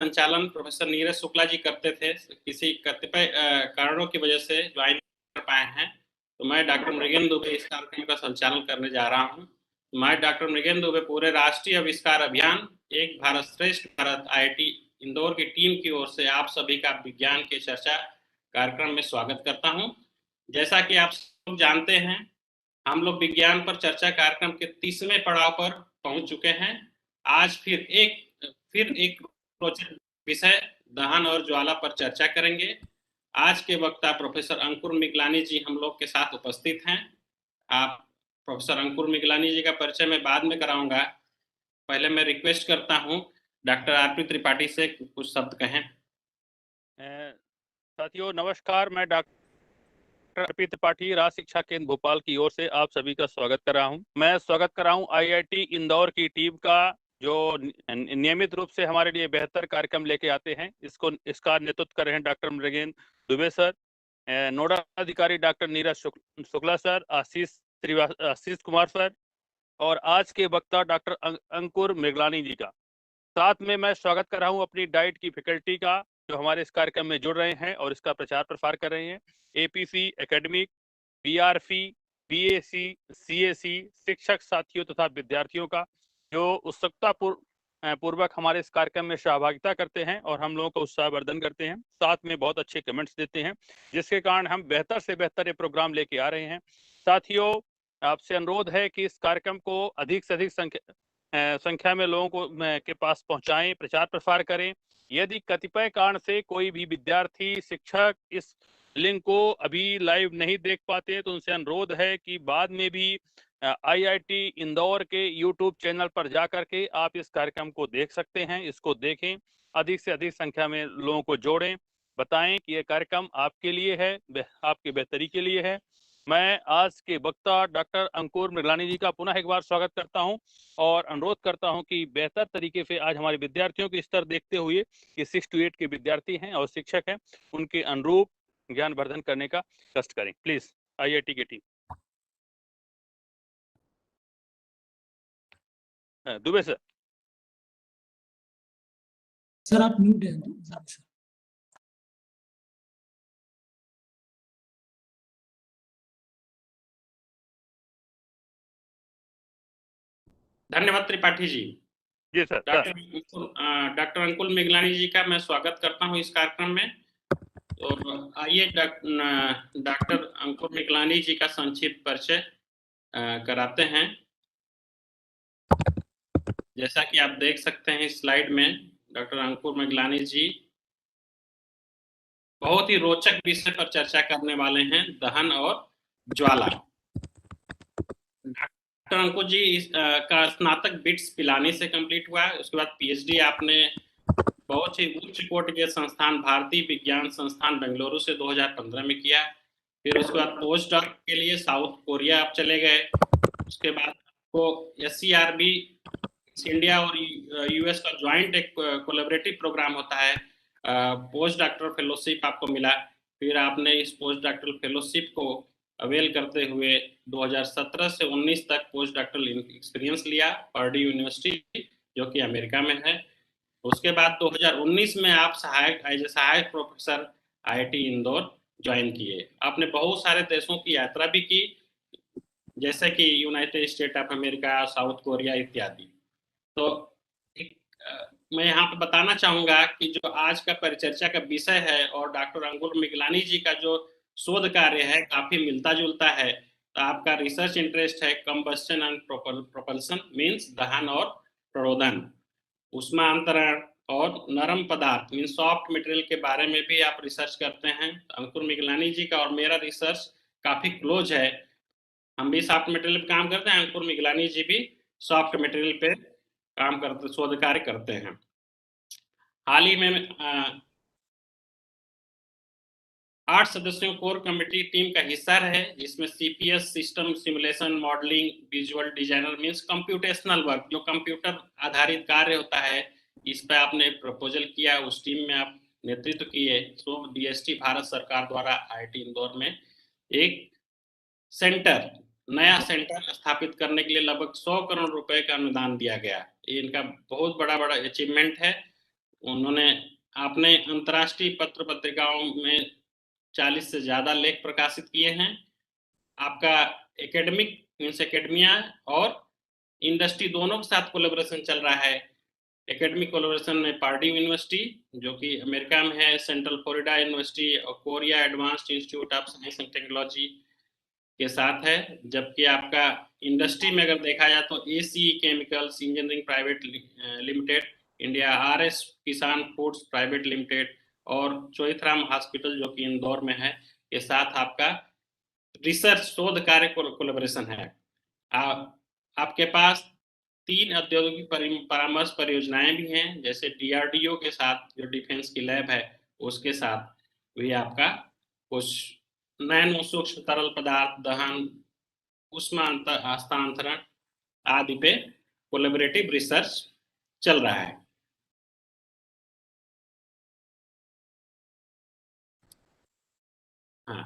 संचालन प्रोफेसर नीरज शुक्ला जी करते थे, किसी कतिपय कारणों की वजह से ज्वाइन कर पाए हैं। तो मैं डॉक्टर मृगेंद्र दुबे इस कार्यक्रम का संचालन करने जा रहा हूँ। मैं डॉक्टर मृगेंद्र दुबे पूरे राष्ट्रीय आविष्कार अभियान एक भारत श्रेष्ठ भारत आईआईटी इंदौर की टीम की ओर से आप सभी का विज्ञान की चर्चा कार्यक्रम में स्वागत करता हूँ। जैसा कि आप सब जानते हैं, हम लोग विज्ञान पर चर्चा कार्यक्रम के 30वें पड़ाव पर पहुंच चुके हैं। आज फिर एक रोचक विषय दहन और ज्वाला पर चर्चा करेंगे। आज के वक्ता प्रोफेसर अंकुर मिगलानी जी हम लोग के साथ उपस्थित हैं। आप प्रोफेसर अंकुर मिगलानी जी का परिचय मैं बाद में कराऊंगा। पहले मैं रिक्वेस्ट करता हूं डॉक्टर आरपी त्रिपाठी से कुछ शब्द कहें। साथियों नमस्कार, मैं डॉक्टर आरपी त्रिपाठी राज शिक्षा केंद्र भोपाल की ओर से आप सभी का स्वागत कर रहा हूं। मैं स्वागत कर रहा हूं आईआईटी इंदौर की टीम का, जो नियमित रूप से हमारे लिए बेहतर कार्यक्रम लेके आते हैं। इसका नेतृत्व कर रहे हैं doctor Mrigendra Dubey sir, nodal अधिकारी doctor Neeraj Shukla sir, Ashish Kumar sir और आज के वक्ता डॉक्टर अंकुर मिगलानी जी का। साथ में मैं स्वागत कर रहा हूं अपनी डाइट की फैकल्टी का, जो हमारे इस कार्यक्रम में जुड़ रहे हैं और इसका प्रचार प्रसार कर रहे हैं। APC academic, BRC, BAC, CAC शिक्षक साथियों तथा विद्यार्थियों का, जो उत्सुकता पूर्वक हमारे इस कार्यक्रम में सहभागिता करते हैं और हम लोगों को उत्साहवर्धन करते हैं। साथ में बहुत अच्छे कमेंट्स देते हैं, जिसके कारण हम बेहतर से बेहतर ये प्रोग्राम लेके आ रहे हैं। साथियों, आपसे अनुरोध है कि इस कार्यक्रम को अधिक से अधिक संख्या में लोगों को के पास पहुंचाएं, प्रचार प्रसार करें। यदि कतिपय कारण से कोई भी विद्यार्थी, शिक्षक इस लिंक को अभी लाइव नहीं देख पाते, तो उनसे अनुरोध है कि बाद में भी आईआईटी इंदौर के यूट्यूब चैनल पर जाकर के आप इस कार्यक्रम को देख सकते हैं। इसको देखें, अधिक से अधिक संख्या में लोगों को जोड़ें, बताएं कि यह कार्यक्रम आपके लिए है, आपकी बेहतरी के लिए है। मैं आज के वक्ता डॉक्टर अंकुर मिगलानी जी का पुनः एक बार स्वागत करता हूं और अनुरोध करता हूं कि बेहतर तरीके से आज हमारे विद्यार्थियों के स्तर देखते हुए कि 6 to 8 के विद्यार्थी हैं और शिक्षक हैं, उनके अनुरूप ज्ञान वर्धन करने का कष्ट करें। प्लीज आईआईटी की टीम। दुबे सर। सर आप म्यूट हैं। धन्यवाद त्रिपाठी जी। जी सर। डॉक्टर अंकुर मिगलानी जी का मैं स्वागत करता हूं इस कार्यक्रम में। तो आइए डॉक्टर अंकुर मिगलानी जी का संक्षिप्त परिचय कराते हैं। जैसा कि आप देख सकते हैं इस स्लाइड में, डॉक्टर अंकुर मिगलानी जी बहुत ही रोचक विषय पर चर्चा करने वाले हैं, दहन और ज्वाला। डॉक्टर अंकुर जी का स्नातक बिट्स पिलानी से कंप्लीट हुआ है। उसके बाद पीएचडी आपने बहुत ही उच्च कोटि के संस्थान भारतीय विज्ञान संस्थान बेंगलुरु से 2015 में किया। फिर उसके बाद पोस्ट डॉक के लिए साउथ कोरिया आप चले गए। उसके बाद आपको SCRB इंडिया और यूएस का ज्वाइंट एक कोलैबोरेटिव प्रोग्राम होता है, पोस्ट डॉक्टरल फेलोशिप आपको मिला। फिर आपने इस पोस्ट डॉक्टरल फेलोशिप को अवेल करते हुए 2017 से 19 तक पोस्ट डॉक्टरल एक्सपीरियंस लिया पर्ड्यू यूनिवर्सिटी, जो कि अमेरिका में है। उसके बाद 2019 में आप सहायक प्रोफेसर आईआईटी इंदौर ज्वाइन किए। आपने बहुत सारे देशों की यात्रा भी की, जैसे कि United state of America, south Korea इत्यादि। तो मैं यहाँ पे बताना चाहूंगा कि जो आज का परिचर्चा का विषय है और डॉक्टर अंकुर मिगलानी जी का जो शोध कार्य है काफी मिलता जुलता है। तो आपका रिसर्च इंटरेस्ट है कंबस्शन एंड प्रोपल्सन, मीन्स दहन और प्ररोधन, ऊष्मा अंतरण और नरम पदार्थ मीन सॉफ्ट मटेरियल के बारे में भी आप रिसर्च करते हैं। अंकुर मिगलानी जी का और मेरा रिसर्च काफी क्लोज है। हम भी सॉफ्ट मटेरियल पे काम करते हैं, अंकुर मिगलानी जी भी सॉफ्ट मटेरियल पे काम करते, शोध कार्य करते हैं। हाल ही में 8 सदस्यों कोर कमेटी टीम का हिस्सा रहे, जिसमें CPS system simulation, modelling, visual designer means computational work, जो कंप्यूटर आधारित कार्य होता है, इस पे आपने प्रपोजल किया। उस टीम में आप नेतृत्व किए। सो डीएसटी भारत सरकार द्वारा आईआईटी इंदौर में एक नया सेंटर स्थापित करने के लिए लगभग 100 करोड़ रुपए का अनुदान दिया गया। ये इनका बहुत बड़ा अचीवमेंट है। उन्होंने आपने अंतर्राष्ट्रीय पत्र पत्रिकाओं में 40 से ज्यादा लेख प्रकाशित किए हैं। आपका एकेडमिक मीन्स एकेडमिया और इंडस्ट्री दोनों के साथ कोलेबोरेशन चल रहा है। एकेडमिक कोलेबोरेशन में पार्ड्यू यूनिवर्सिटी जो कि अमेरिका में है, सेंट्रल फ्लोरिडा यूनिवर्सिटी और Korea advanced institute of science and technology के साथ है। जबकि आपका इंडस्ट्री में अगर देखा जाए तो AC chemicals engineering private limited, India RS किसान फूड्स प्राइवेट लिमिटेड और चोइथराम हॉस्पिटल जो कि इंदौर में है के साथ आपका रिसर्च शोध कार्य कोलैबोरेशन है। आपके पास 3 औद्योगिक परामर्श परियोजनाएं भी हैं, जैसे डीआरडीओ के साथ जो डिफेंस की लैब है उसके साथ भी आपका कुछ नैनो सूक्ष्म तरल पदार्थ दहन, ऊष्मा हस्तांतरण आदि पे कोलैबोरेटिव रिसर्च चल रहा है। हाँ,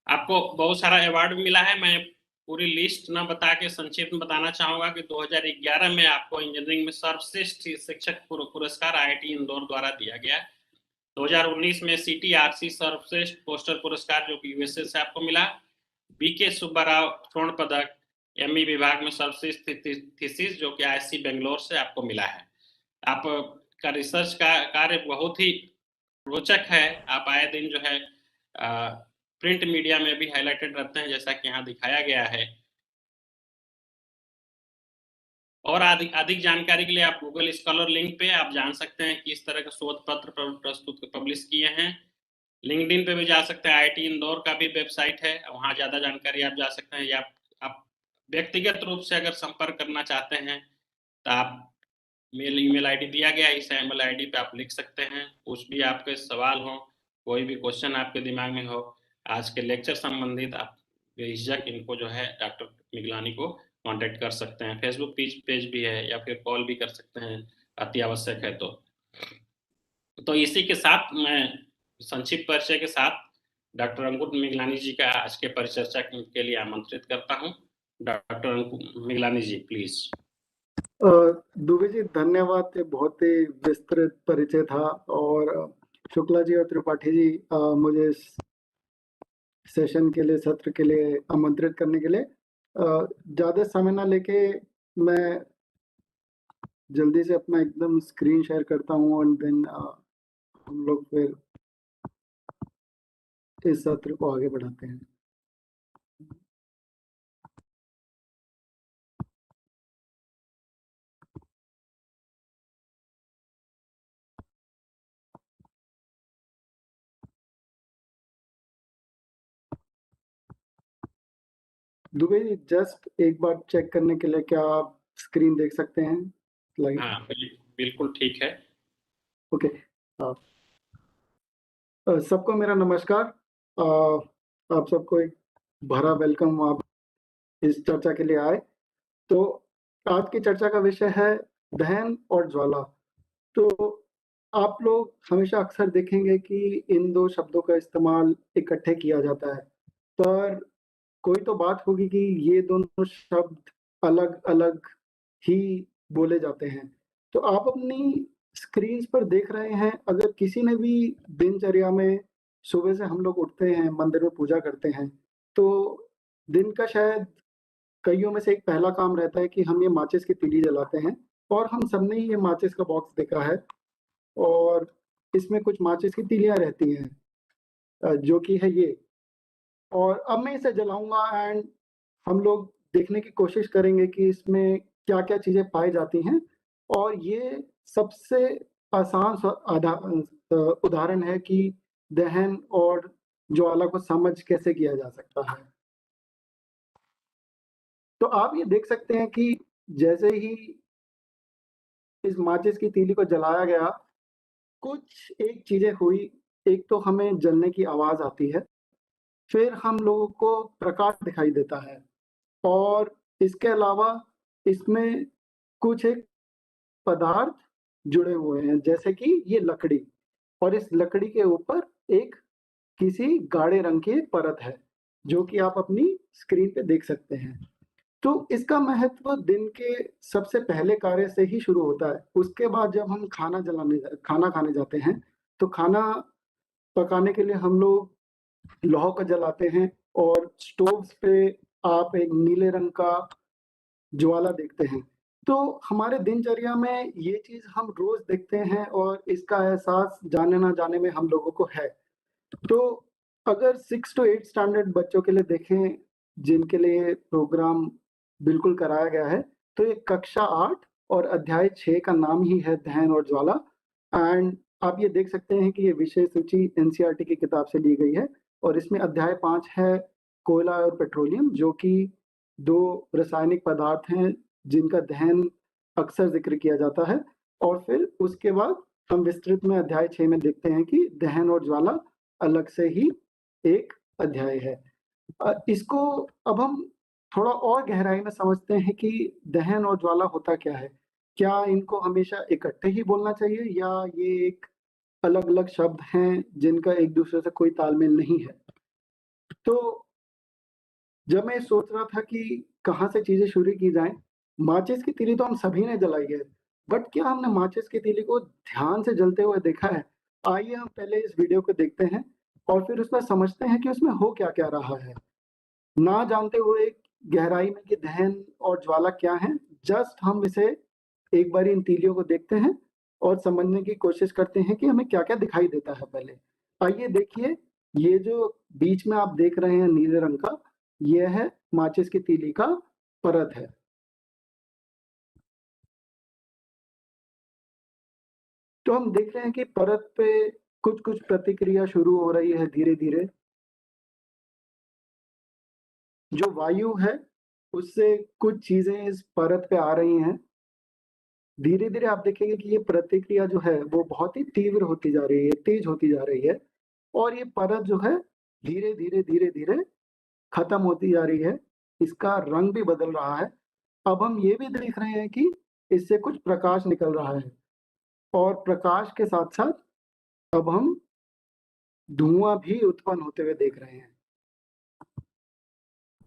आपको बहुत सारा अवार्ड मिला है। मैं पूरी लिस्ट ना बता के संक्षिप्त में बताना चाहूंगा कि 2011 में आपको इंजीनियरिंग में सर्वश्रेष्ठ शिक्षक पुरस्कार आईआईटी इंदौर द्वारा दिया गया। 2019 में सीटीआरसी सर्वश्रेष्ठ पोस्टर पुरस्कार जो कि यूएसए से आपको मिला। बीके सुब्बाराव स्वर्ण पदक एमई विभाग में सर्वश्रेष्ठ थीसिस जो कि आईएससी बेंगलोर से आपको मिला है। आपका रिसर्च का कार्य बहुत ही रोचक है। आप आए दिन जो है प्रिंट मीडिया में भी हाईलाइटेड रहते हैं, जैसा कि यहाँ दिखाया गया है। और अधिक जानकारी के लिए आप गूगल स्कॉलर लिंक पे आप जान सकते हैं कि इस तरह का शोध पत्र प्रस्तुत पब्लिश किए हैं। लिंक्डइन पे भी जा सकते हैं, आईआईटी इंदौर का भी वेबसाइट है, वहाँ ज़्यादा जानकारी आप जा सकते हैं। या आप व्यक्तिगत रूप से अगर संपर्क करना चाहते हैं तो आप ईमेल आईडी दिया गया है, इस ईमेल आईडी पे आप लिख सकते हैं। कुछ भी आपके सवाल हो, कोई भी क्वेश्चन आपके दिमाग में हो आज के लेक्चर संबंधित, आप बेझिझक इनको जो है डॉक्टर मिगलानी को कांटेक्ट कर सकते हैं। फेसबुक पेज भी है या फिर कॉल भी कर सकते हैं अति आवश्यक है तो इसी के साथ मैं संक्षिप्त परिचय के साथ डॉक्टर अंकुर मिगलानी जी का आज के परिचर्चा के लिए आमंत्रित करता हूं। Doctor Miglani ji please. दुबे जी धन्यवाद, बहुत ही विस्तृत परिचय था। और शुक्ला जी और त्रिपाठी जी मुझे सेशन के लिए, सत्र के लिए आमंत्रित करने के लिए। ज़्यादा समय ना लेके मैं जल्दी से अपना एकदम स्क्रीन शेयर करता हूँ और देन हम लोग फिर इस सत्र को आगे बढ़ाते हैं। दुबे जी जस्ट एक बार चेक करने के लिए, क्या आप स्क्रीन देख सकते हैं? हाँ बिल्कुल ठीक है। ओके, सबको मेरा नमस्कार। आप सबको एक भरा वेलकम आप इस चर्चा के लिए आए। तो आज की चर्चा का विषय है दहन और ज्वाला। तो आप लोग हमेशा अक्सर देखेंगे कि इन दो शब्दों का इस्तेमाल इकट्ठे किया जाता है, पर कोई तो बात होगी कि ये दोनों शब्द अलग अलग ही बोले जाते हैं। तो आप अपनी स्क्रीन पर देख रहे हैं, अगर किसी ने भी दिनचर्या में सुबह से हम लोग उठते हैं, मंदिर में पूजा करते हैं, तो दिन का शायद कईयों में से एक पहला काम रहता है कि हम ये माचिस की तीली जलाते हैं। और हम सबने ही ये माचिस का बॉक्स देखा है और इसमें कुछ माचिस की तीलियां रहती हैं जो कि है ये। और अब मैं इसे जलाऊंगा एंड हम लोग देखने की कोशिश करेंगे कि इसमें क्या क्या चीजें पाई जाती हैं। और ये सबसे आसान उदाहरण है कि दहन और ज्वाला को समझ कैसे किया जा सकता है। तो आप ये देख सकते हैं कि जैसे ही इस माचिस की तीली को जलाया गया, कुछ एक चीजें हुई। एक तो हमें जलने की आवाज आती है, फिर हम लोगों को प्रकाश दिखाई देता है, और इसके अलावा इसमें कुछ एक पदार्थ जुड़े हुए हैं, जैसे कि ये लकड़ी, और इस लकड़ी के ऊपर एक किसी गाढ़े रंग की परत है जो कि आप अपनी स्क्रीन पे देख सकते हैं। तो इसका महत्व दिन के सबसे पहले कार्य से ही शुरू होता है। उसके बाद जब हम खाना खाने जाते हैं, तो खाना पकाने के लिए हम लोग लौह का जलाते हैं और स्टोव्स पे आप एक नीले रंग का ज्वाला देखते हैं। तो हमारे दिनचर्या में ये चीज़ हम रोज़ देखते हैं और इसका एहसास जाने ना जाने में हम लोगों को है। तो अगर 6 to 8 स्टैंडर्ड बच्चों के लिए देखें, जिनके लिए प्रोग्राम बिल्कुल कराया गया है, तो ये कक्षा 8 और अध्याय 6 का नाम ही है दहन और ज्वाला। एंड आप ये देख सकते हैं कि ये विषय सूची एनसीईआरटी की किताब से ली गई है और इसमें अध्याय 5 है कोयला और पेट्रोलियम, जो कि 2 रासायनिक पदार्थ हैं जिनका दहन अक्सर ज़िक्र किया जाता है। और फिर उसके बाद हम विस्तृत में अध्याय 6 में देखते हैं कि दहन और ज्वाला अलग से ही एक अध्याय है। इसको अब हम थोड़ा और गहराई में समझते हैं कि दहन और ज्वाला होता क्या है? क्या इनको हमेशा इकट्ठे ही बोलना चाहिए या ये एक अलग-अलग शब्द हैं जिनका एक-दूसरे से कोई तालमेल नहीं है? तो जब मैं सोच रहा था कि कहाँ से चीज़ें शुरू की जाएँ, माचिस की तीली तो हम सभी ने जलाई है, बट क्या हमने माचिस की तीली को ध्यान से जलते हुए देखा है? आइए हम पहले इस वीडियो को देखते हैं और फिर उसमें समझते हैं कि उसमें हो क्या-क्या रहा है। ना जानते हुए गहराई में कि दहन और ज्वाला क्या है, जस्ट हम इसे एक बारी इन तीलियों को देखते हैं और समझने की कोशिश करते हैं कि हमें क्या-क्या दिखाई देता है पहले। आइए देखिए, ये जो बीच में आप देख रहे हैं नीले रंग का, ये है माचिस की तीली का परत है। तो हम देख रहे हैं कि परत पे कुछ-कुछ प्रतिक्रिया शुरू हो रही है धीरे-धीरे। जो वायु है, उससे कुछ चीज़ें इस परत पे आ रही हैं। धीरे-धीरे आप देखेंगे कि ये प्रतिक्रिया जो है, वो बहुत ही तीव्र होती जा रही है, तेज़ होती जा रही है और ये परत जो है, धीरे-धीरे, धीरे-धीरे खत्म होती जा रही है। इसका रंग भी बदल रहा है। अब हम ये भी देख रहे हैं कि इससे कुछ प्रकाश निकल रहा है और प्रकाश के साथ-साथ अब हम धुआँ भी उत्पन्न होते हुए देख रहे हैं।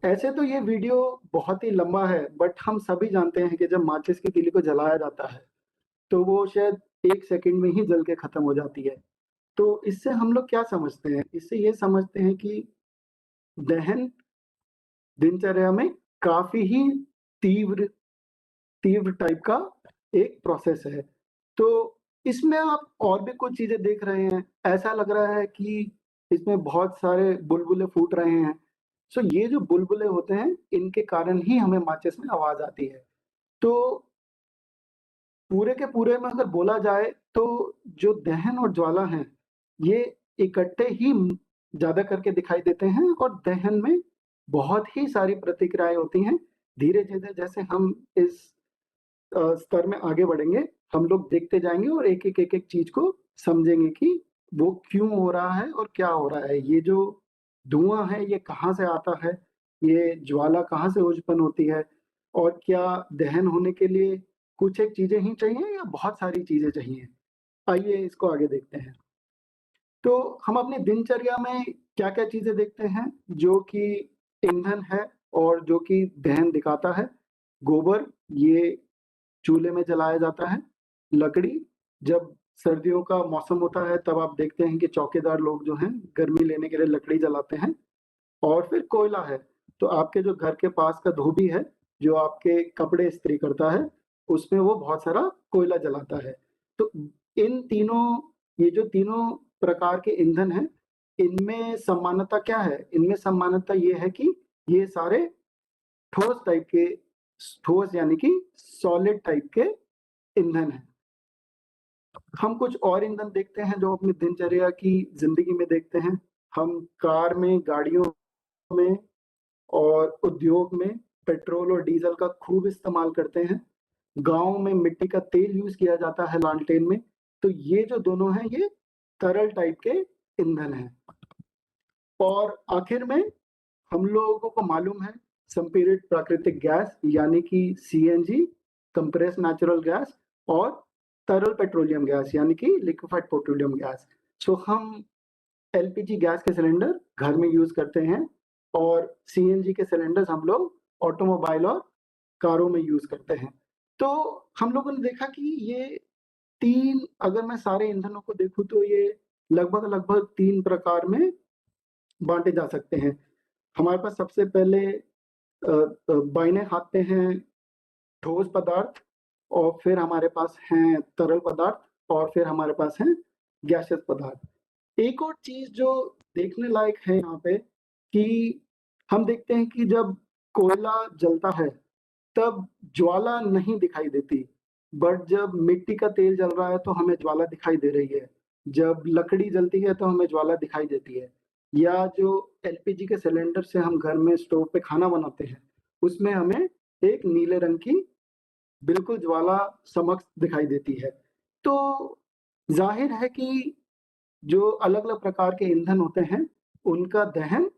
ऐसे तो ये वीडियो बहुत ही लंबा है, बट हम सभी जानते हैं कि जब माचिस की तीली को जलाया जाता है, तो वो शायद 1 सेकंड में ही जल के खत्म हो जाती है। तो इससे हम लोग क्या समझते हैं? इससे ये समझते हैं कि दहन दिनचर्या में काफ़ी ही तीव्र तीव्र टाइप का एक प्रोसेस है। तो इसमें आप और भी कुछ चीज़ें देख रहे हैं। ऐसा लग रहा है कि इसमें बहुत सारे बुलबुले फूट रहे हैं। सो ये जो बुलबुले होते हैं, इनके कारण ही हमें माचिस में आवाज़ आती है। तो पूरे के पूरे में अगर बोला जाए तो जो दहन और ज्वाला हैं, ये इकट्ठे ही ज़्यादा करके दिखाई देते हैं और दहन में बहुत ही सारी प्रतिक्रियाएँ होती हैं। धीरे-धीरे जैसे हम इस स्तर में आगे बढ़ेंगे, हम लोग देखते जाएँगे और एक-एक, एक-एक चीज़ को समझेंगे कि वो क्यों हो रहा है और क्या हो रहा है। ये जो धुआँ है, ये कहाँ से आता है? ये ज्वाला कहाँ से उत्पन्न होती है? और क्या दहन होने के लिए कुछ एक चीज़ें ही चाहिए या बहुत सारी चीज़ें चाहिए? आइए इसको आगे देखते हैं। तो हम अपनी दिनचर्या में क्या-क्या चीज़ें देखते हैं जो कि ईंधन है और जो कि दहन दिखाता है? गोबर, ये चूल्हे में जलाया जाता है। लकड़ी, जब सर्दियों का मौसम होता है तब आप देखते हैं कि चौकीदार लोग जो हैं गर्मी लेने के लिए लकड़ी जलाते हैं। और फिर कोयला है, तो आपके जो घर के पास का धोबी है, जो आपके कपड़े इस्त्री करता है, उसमें वो बहुत सारा कोयला जलाता है। तो इन तीनों ये जो तीनों प्रकार के ईंधन हैं, इनमें समानता क्या है? इनमें समानता ये है कि ये सारे ठोस टाइप के ठोस यानी कि सॉलिड टाइप के ईंधन हैं। हम कुछ और ईंधन देखते हैं जो अपनी दिनचर्या की ज़िंदगी में देखते हैं। हम कार में, गाड़ियों में और उद्योग में पेट्रोल और डीज़ल का खूब इस्तेमाल करते हैं। गाँव में मिट्टी का तेल यूज़ किया जाता है लालटेन में। तो ये जो दोनों हैं, ये तरल टाइप के ईंधन हैं। और आखिर में हम लोगों को मालूम है संपीड़ित प्राकृतिक गैस यानी कि सीएनजी, कंप्रेस्ड नेचुरल गैस और तरल पेट्रोलियम गैस यानी कि लिक्विफाइड पेट्रोलियम गैस। सो हम एलपीजी गैस के सिलेंडर घर में यूज़ करते हैं और सीएनजी के सिलेंडर्स हम लोग ऑटोमोबाइल और कारों में यूज करते हैं। तो हम लोगों ने देखा कि ये तीन, अगर मैं सारे ईंधनों को देखूं तो ये लगभग 3 प्रकार में बांटे जा सकते हैं। हमारे पास सबसे पहले बाइने खाते हैं ठोस पदार्थ, और फिर हमारे पास हैं तरल पदार्थ, और फिर हमारे पास हैं गैसियस पदार्थ। एक और चीज जो देखने लायक है यहाँ पे कि हम देखते हैं कि जब कोयला जलता है तब ज्वाला नहीं दिखाई देती, बट जब मिट्टी का तेल जल रहा है तो हमें ज्वाला दिखाई दे रही है। जब लकड़ी जलती है तो हमें ज्वाला दिखाई देती है। या जो एलपीजी के सिलेंडर से हम घर में स्टोव पे खाना बनाते हैं, उसमें हमें एक नीले रंग की बिल्कुल ज्वाला समक्ष दिखाई देती है। तो जाहिर है कि जो अलग अलग प्रकार के ईंधन होते हैं उनका दहन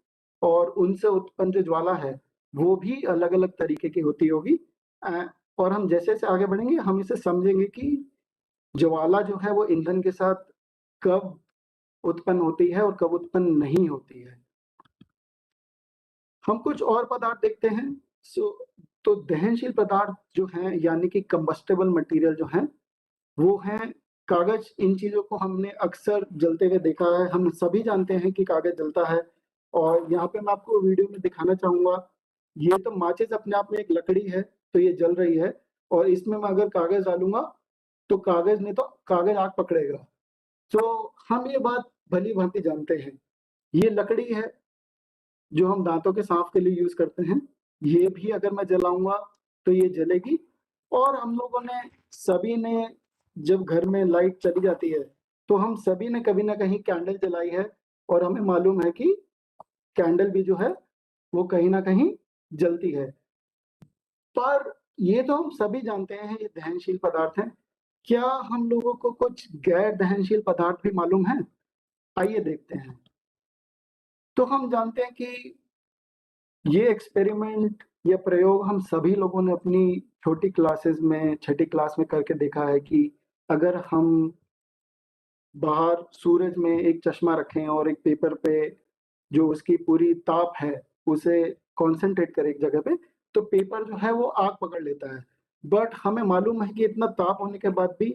और उनसे उत्पन्न जो ज्वाला है वो भी अलग अलग तरीके की होती होगी। और हम जैसे जैसे आगे बढ़ेंगे हम इसे समझेंगे कि ज्वाला जो है वो ईंधन के साथ कब उत्पन्न होती है और कब उत्पन्न नहीं होती है। हम कुछ और पदार्थ देखते हैं। तो दहनशील पदार्थ जो हैं यानी कि कंबस्टेबल मटेरियल जो हैं वो हैं कागज। इन चीजों को हमने अक्सर जलते हुए देखा है, हम सभी जानते हैं कि कागज जलता है। और यहाँ पे मैं आपको वीडियो में दिखाना चाहूंगा, ये तो माचिस अपने आप में एक लकड़ी है, तो ये जल रही है, और इसमें मैं अगर कागज डालूंगा तो कागज ने तो कागज आग पकड़ेगा। तो हम ये बात भली भांति जानते हैं। ये लकड़ी है जो हम दांतों के साफ के लिए यूज करते हैं, ये भी अगर मैं जलाऊंगा तो ये जलेगी। और हम लोगों ने सभी ने, जब घर में लाइट चली जाती है तो हम सभी ने कभी ना कहीं कैंडल जलाई है, और हमें मालूम है कि कैंडल भी जो है वो कहीं ना कहीं जलती है। पर ये तो हम सभी जानते हैं ये दहनशील पदार्थ हैं। क्या हम लोगों को कुछ गैर दहनशील पदार्थ भी मालूम है? आइए देखते हैं। तो हम जानते हैं कि ये एक्सपेरिमेंट या प्रयोग हम सभी लोगों ने अपनी छोटी क्लासेस में, छठी क्लास में करके देखा है कि अगर हम बाहर सूरज में एक चश्मा रखें और एक पेपर पे जो उसकी पूरी ताप है उसे कंसंट्रेट करें एक जगह पे, तो पेपर जो है वो आग पकड़ लेता है। बट हमें मालूम है कि इतना ताप होने के बाद भी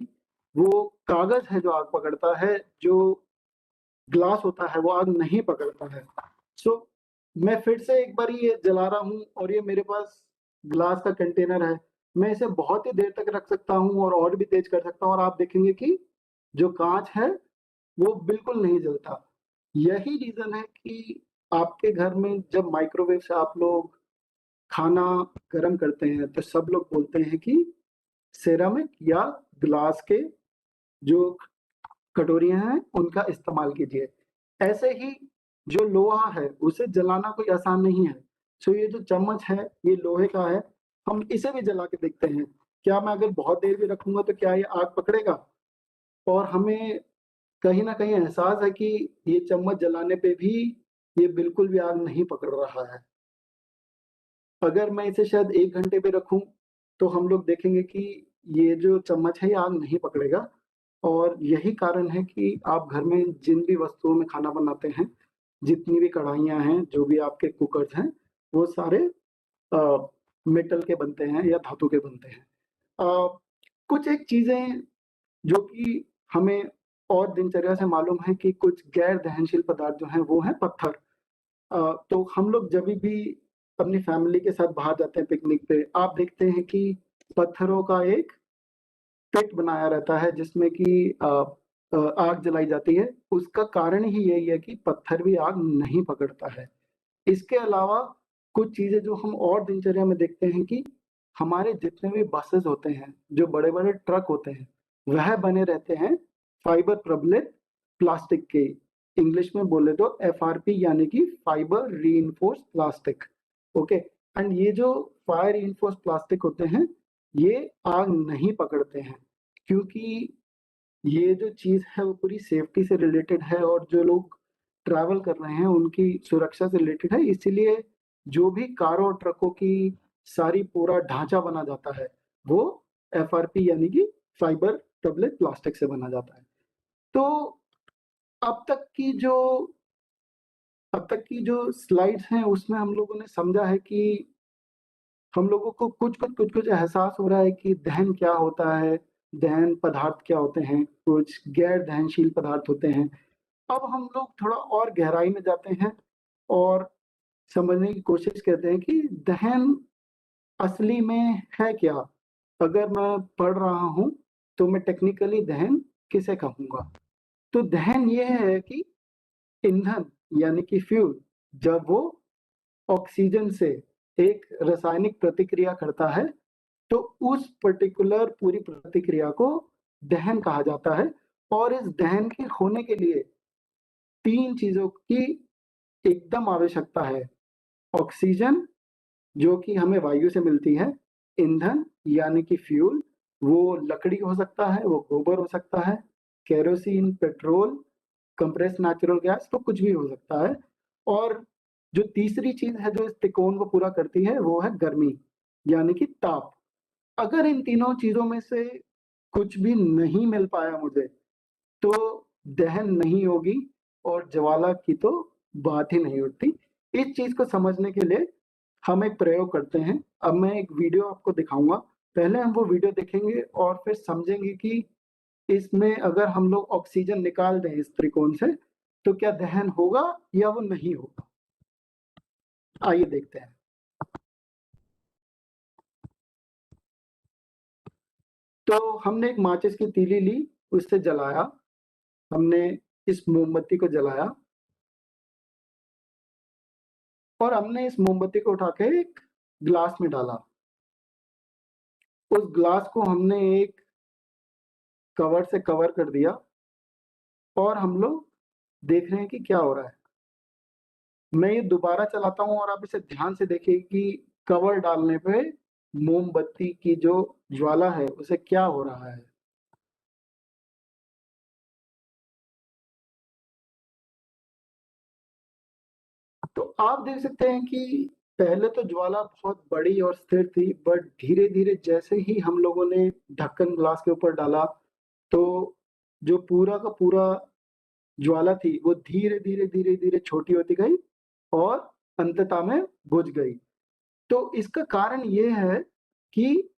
वो कागज है जो आग पकड़ता है, जो ग्लास होता है वो आग नहीं पकड़ता है। सो मैं फिर से एक बार ये जला रहा हूँ, और ये मेरे पास ग्लास का कंटेनर है। मैं इसे बहुत ही देर तक रख सकता हूँ और भी तेज कर सकता हूँ, और आप देखेंगे कि जो कांच है वो बिल्कुल नहीं जलता। यही रीजन है कि आपके घर में जब माइक्रोवेव से आप लोग खाना गर्म करते हैं तो सब लोग बोलते हैं कि सेरामिक या ग्लास के जो कटोरियां हैं उनका इस्तेमाल कीजिए। ऐसे ही जो लोहा है उसे जलाना कोई आसान नहीं है। सो ये जो चम्मच है ये लोहे का है, हम इसे भी जला के देखते हैं। क्या मैं अगर बहुत देर भी रखूंगा तो क्या ये आग पकड़ेगा? और हमें कहीं ना कहीं एहसास है कि ये चम्मच जलाने पे भी ये बिल्कुल भी आग नहीं पकड़ रहा है। अगर मैं इसे शायद 1 घंटे पे रखूं तो हम लोग देखेंगे कि ये जो चम्मच है ये आग नहीं पकड़ेगा। और यही कारण है कि आप घर में जिन भी वस्तुओं में खाना बनाते हैं, जितनी भी कढ़ाइयाँ हैं, जो भी आपके कुकर्स हैं, वो सारे मेटल के बनते हैं या धातु के बनते हैं। कुछ एक चीजें जो कि हमें और दिनचर्या से मालूम है कि कुछ गैर दहनशील पदार्थ जो हैं वो हैं पत्थर। तो हम लोग जब भी अपनी फैमिली के साथ बाहर जाते हैं पिकनिक पे, आप देखते हैं कि पत्थरों का एक पिट बनाया रहता है जिसमें कि आग जलाई जाती है। उसका कारण ही यही है कि पत्थर भी आग नहीं पकड़ता है। इसके अलावा कुछ चीजें जो हम और दिनचर्या में देखते हैं कि हमारे जितने भी बसेस होते हैं, जो बड़े बड़े ट्रक होते हैं, वह बने रहते हैं फाइबर प्रबलित प्लास्टिक के। इंग्लिश में बोले तो एफआरपी यानी कि fibre reinforce plastic. Okay. And ये जो फायर रीइंफोर्स प्लास्टिक होते हैं ये आग नहीं पकड़ते हैं, क्योंकि ये जो चीज है वो पूरी सेफ्टी से रिलेटेड है, और जो लोग ट्रैवल कर रहे हैं उनकी सुरक्षा से रिलेटेड है। इसीलिए जो भी कारों और ट्रकों की सारी पूरा ढांचा बना जाता है वो एफआरपी यानी कि फाइबर प्रबलित प्लास्टिक से बना जाता है। तो अब तक की जो अब तक की जो स्लाइड्स हैं उसमें हम लोगों ने समझा है कि हम लोगों को कुछ एहसास हो रहा है कि दहन क्या होता है, दहन पदार्थ क्या होते हैं, कुछ गैर दहनशील पदार्थ होते हैं। अब हम लोग थोड़ा और गहराई में जाते हैं और समझने की कोशिश करते हैं कि दहन असली में है क्या। अगर मैं पढ़ रहा हूँ तो मैं टेक्निकली दहन किसे कहूँगा? तो दहन ये है कि ईंधन यानी कि फ्यूल जब वो ऑक्सीजन से एक रासायनिक प्रतिक्रिया करता है तो उस पर्टिकुलर पूरी प्रतिक्रिया को दहन कहा जाता है। और इस दहन के होने के लिए 3 चीज़ों की एकदम आवश्यकता है। ऑक्सीजन जो कि हमें वायु से मिलती है, ईंधन यानी कि फ्यूल, वो लकड़ी हो सकता है, वो गोबर हो सकता है, kerosene, petrol, compressed natural gas, तो कुछ भी हो सकता है। और जो तीसरी चीज़ है जो इस त्रिकोण को पूरा करती है वो है गर्मी यानी कि ताप। अगर इन तीनों चीज़ों में से कुछ भी नहीं मिल पाया मुझे, तो दहन नहीं होगी और ज्वाला की तो बात ही नहीं उठती। इस चीज़ को समझने के लिए हम एक प्रयोग करते हैं। अब मैं एक वीडियो आपको दिखाऊँगा। पहले हम वो वीडियो देखेंगे और फिर समझेंगे कि इसमें अगर हम लोग ऑक्सीजन निकाल दें इस त्रिकोण से, तो क्या दहन होगा या वो नहीं होगा? आइए देखते हैं। तो हमने एक माचिस की तीली ली, उससे जलाया, हमने इस मोमबत्ती को जलाया और हमने इस मोमबत्ती को उठा के एक ग्लास में डाला। उस ग्लास को हमने एक कवर से कवर कर दिया और हम लोग देख रहे हैं कि क्या हो रहा है। मैं ये दोबारा चलाता हूँ और आप इसे ध्यान से देखिए कि कवर डालने पे मोमबत्ती की जो ज्वाला है उसे क्या हो रहा है। तो आप देख सकते हैं कि पहले तो ज्वाला बहुत बड़ी और स्थिर थी, बट धीरे-धीरे जैसे ही हम लोगों ने ढक्कन ग्लास के ऊपर डाला, तो जो पूरा का पूरा ज्वाला थी, वो धीरे-धीरे, धीरे-धीरे छोटी होती गई और अंततः में बुझ गई। तो इसका कारण ये है कि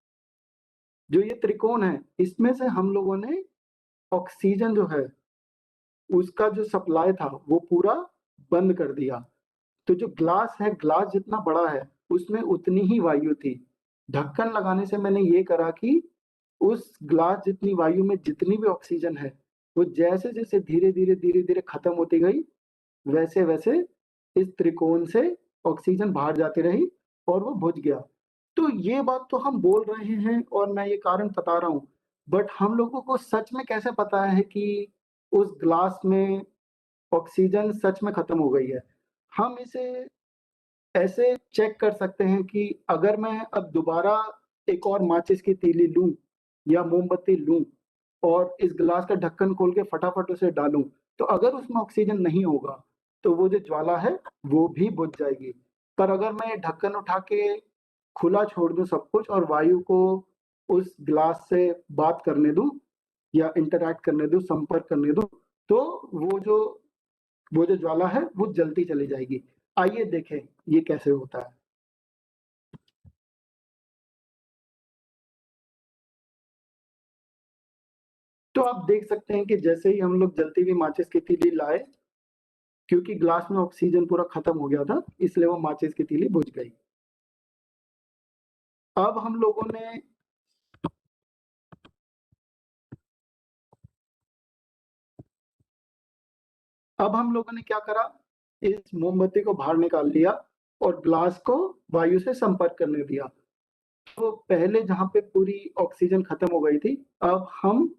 जो ये त्रिकोण है, इसमें से हम लोगों ने ऑक्सीजन जो है, उसका जो सप्लाई था, वो पूरा बंद कर दिया। तो जो ग्लास है, ग्लास जितना बड़ा है, उसमें उतनी ही वायु थी। ढक्कन लगाने से मैंने ये करा कि उस ग्लास जितनी वायु में जितनी भी ऑक्सीजन है, वो जैसे-जैसे धीरे-धीरे, धीरे-धीरे खत्म होती गई, वैसे-वैसे इस त्रिकोण से ऑक्सीजन बाहर जाती रही और वो बुझ गया। तो ये बात तो हम बोल रहे हैं और मैं ये कारण बता रहा हूँ, बट हम लोगों को सच में कैसे पता है कि उस ग्लास में ऑक्सीजन सच में खत्म हो गई है? हम इसे ऐसे चेक कर सकते हैं कि अगर मैं अब दोबारा एक और माचिस की तीली लूँ या मोमबत्ती लूँ और इस गिलास का ढक्कन खोल के फटाफट उसे डालूँ, तो अगर उसमें ऑक्सीजन नहीं होगा, तो वो जो ज्वाला है, वो भी बुझ जाएगी। पर अगर मैं ढक्कन उठा के खुला छोड़ दूँ सब कुछ और वायु को उस गिलास से बात करने दूँ या इंटरैक्ट करने दूँ, संपर्क करने दूँ, तो वो जो ज्वाला है, वो जलती चली जाएगी। आइए देखें, ये कैसे होता है। तो आप देख सकते हैं कि जैसे ही हम लोग जलती हुई माचिस की तीली लाए, क्योंकि ग्लास में ऑक्सीजन पूरा खत्म हो गया था, इसलिए वो माचिस की तीली बुझ गई। अब हम लोगों ने क्या करा, इस मोमबत्ती को बाहर निकाल लिया और ग्लास को वायु से संपर्क करने दिया। तो पहले जहाँ पे पूरी ऑक्सीजन खत्म हो गई थी, अब हम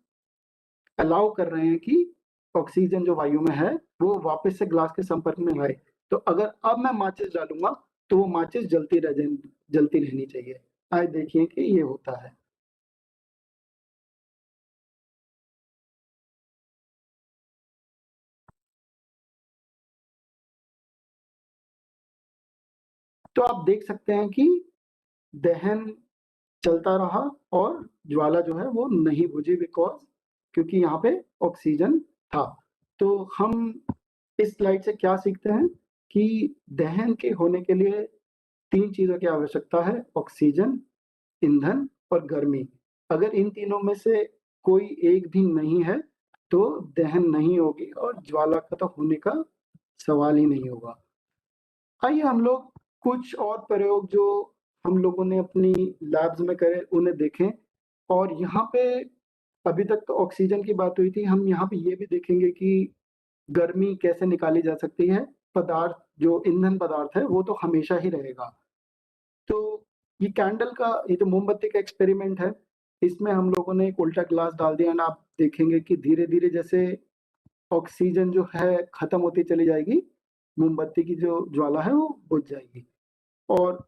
अलाउ कर रहे हैं कि ऑक्सीजन जो वायु में है, वो वापस से ग्लास के संपर्क में आए। तो अगर अब मैं माचिस डालूँगा, तो वो माचिस जलती रहनी चाहिए। आइए देखिए कि ये होता है। तो आप देख सकते हैं कि दहन चलता रहा और ज्वाला जो है वो नहीं बुझी क्योंकि यहाँ पे ऑक्सीजन था। तो हम इस स्लाइड से क्या सीखते हैं कि दहन के होने के लिए तीन चीजों की आवश्यकता है, ऑक्सीजन, ईंधन और गर्मी। अगर इन तीनों में से कोई एक भी नहीं है तो दहन नहीं होगी और ज्वाला का तो होने का सवाल ही नहीं होगा। आइए हम लोग कुछ और प्रयोग जो हम लोगों ने अपनी लैब्स में करे उन्हें देखें। और यहाँ पे अभी तक तो ऑक्सीजन की बात हुई थी, हम यहाँ पे ये भी देखेंगे कि गर्मी कैसे निकाली जा सकती है। पदार्थ जो ईंधन पदार्थ है वो तो हमेशा ही रहेगा। तो ये कैंडल का, ये जो मोमबत्ती का एक्सपेरिमेंट है, इसमें हम लोगों ने एक उल्टा ग्लास डाल दिया, एंड आप देखेंगे कि धीरे धीरे जैसे ऑक्सीजन जो है खत्म होती चली जाएगी, मोमबत्ती की जो ज्वाला है वो बुझ जाएगी। और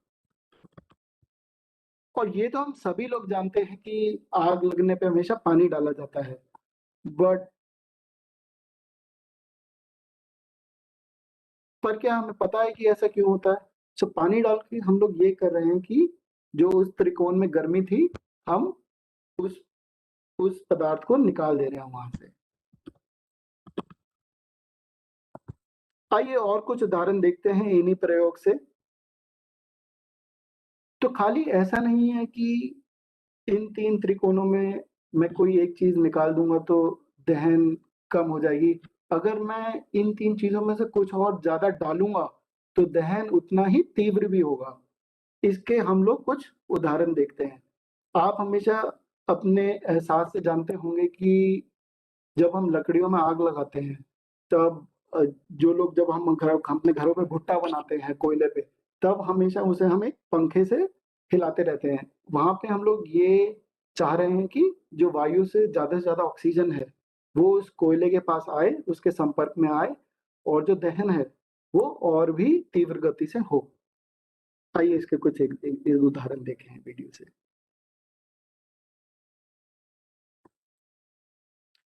ये तो हम सभी लोग जानते हैं कि आग लगने पे हमेशा पानी डाला जाता है, बट पर क्या हमें पता है कि ऐसा क्यों होता है? तो पानी डाल के हम लोग ये कर रहे हैं कि जो उस त्रिकोण में गर्मी थी, हम उस पदार्थ को निकाल दे रहे हैं वहां से। आइए और कुछ उदाहरण देखते हैं इन्हीं प्रयोग से। तो खाली ऐसा नहीं है कि इन तीन त्रिकोणों में मैं कोई एक चीज निकाल दूंगा तो दहन कम हो जाएगी। अगर मैं इन तीन चीजों में से कुछ और ज्यादा डालूंगा तो दहन उतना ही तीव्र भी होगा। इसके हम लोग कुछ उदाहरण देखते हैं। आप हमेशा अपने एहसास से जानते होंगे कि जब हम लकड़ियों में आग लगाते हैं तब जो लोग, जब हम अपने घरों पे भुट्टा बनाते हैं कोयले पे, तब हमेशा उसे हम एक पंखे से हिलाते रहते हैं। वहां पे हम लोग ये चाह रहे हैं कि जो वायु से ज्यादा ऑक्सीजन है वो उस कोयले के पास आए, उसके संपर्क में आए, और जो दहन है वो और भी तीव्र गति से हो। आइए इसके कुछ एक उदाहरण देखें वीडियो से।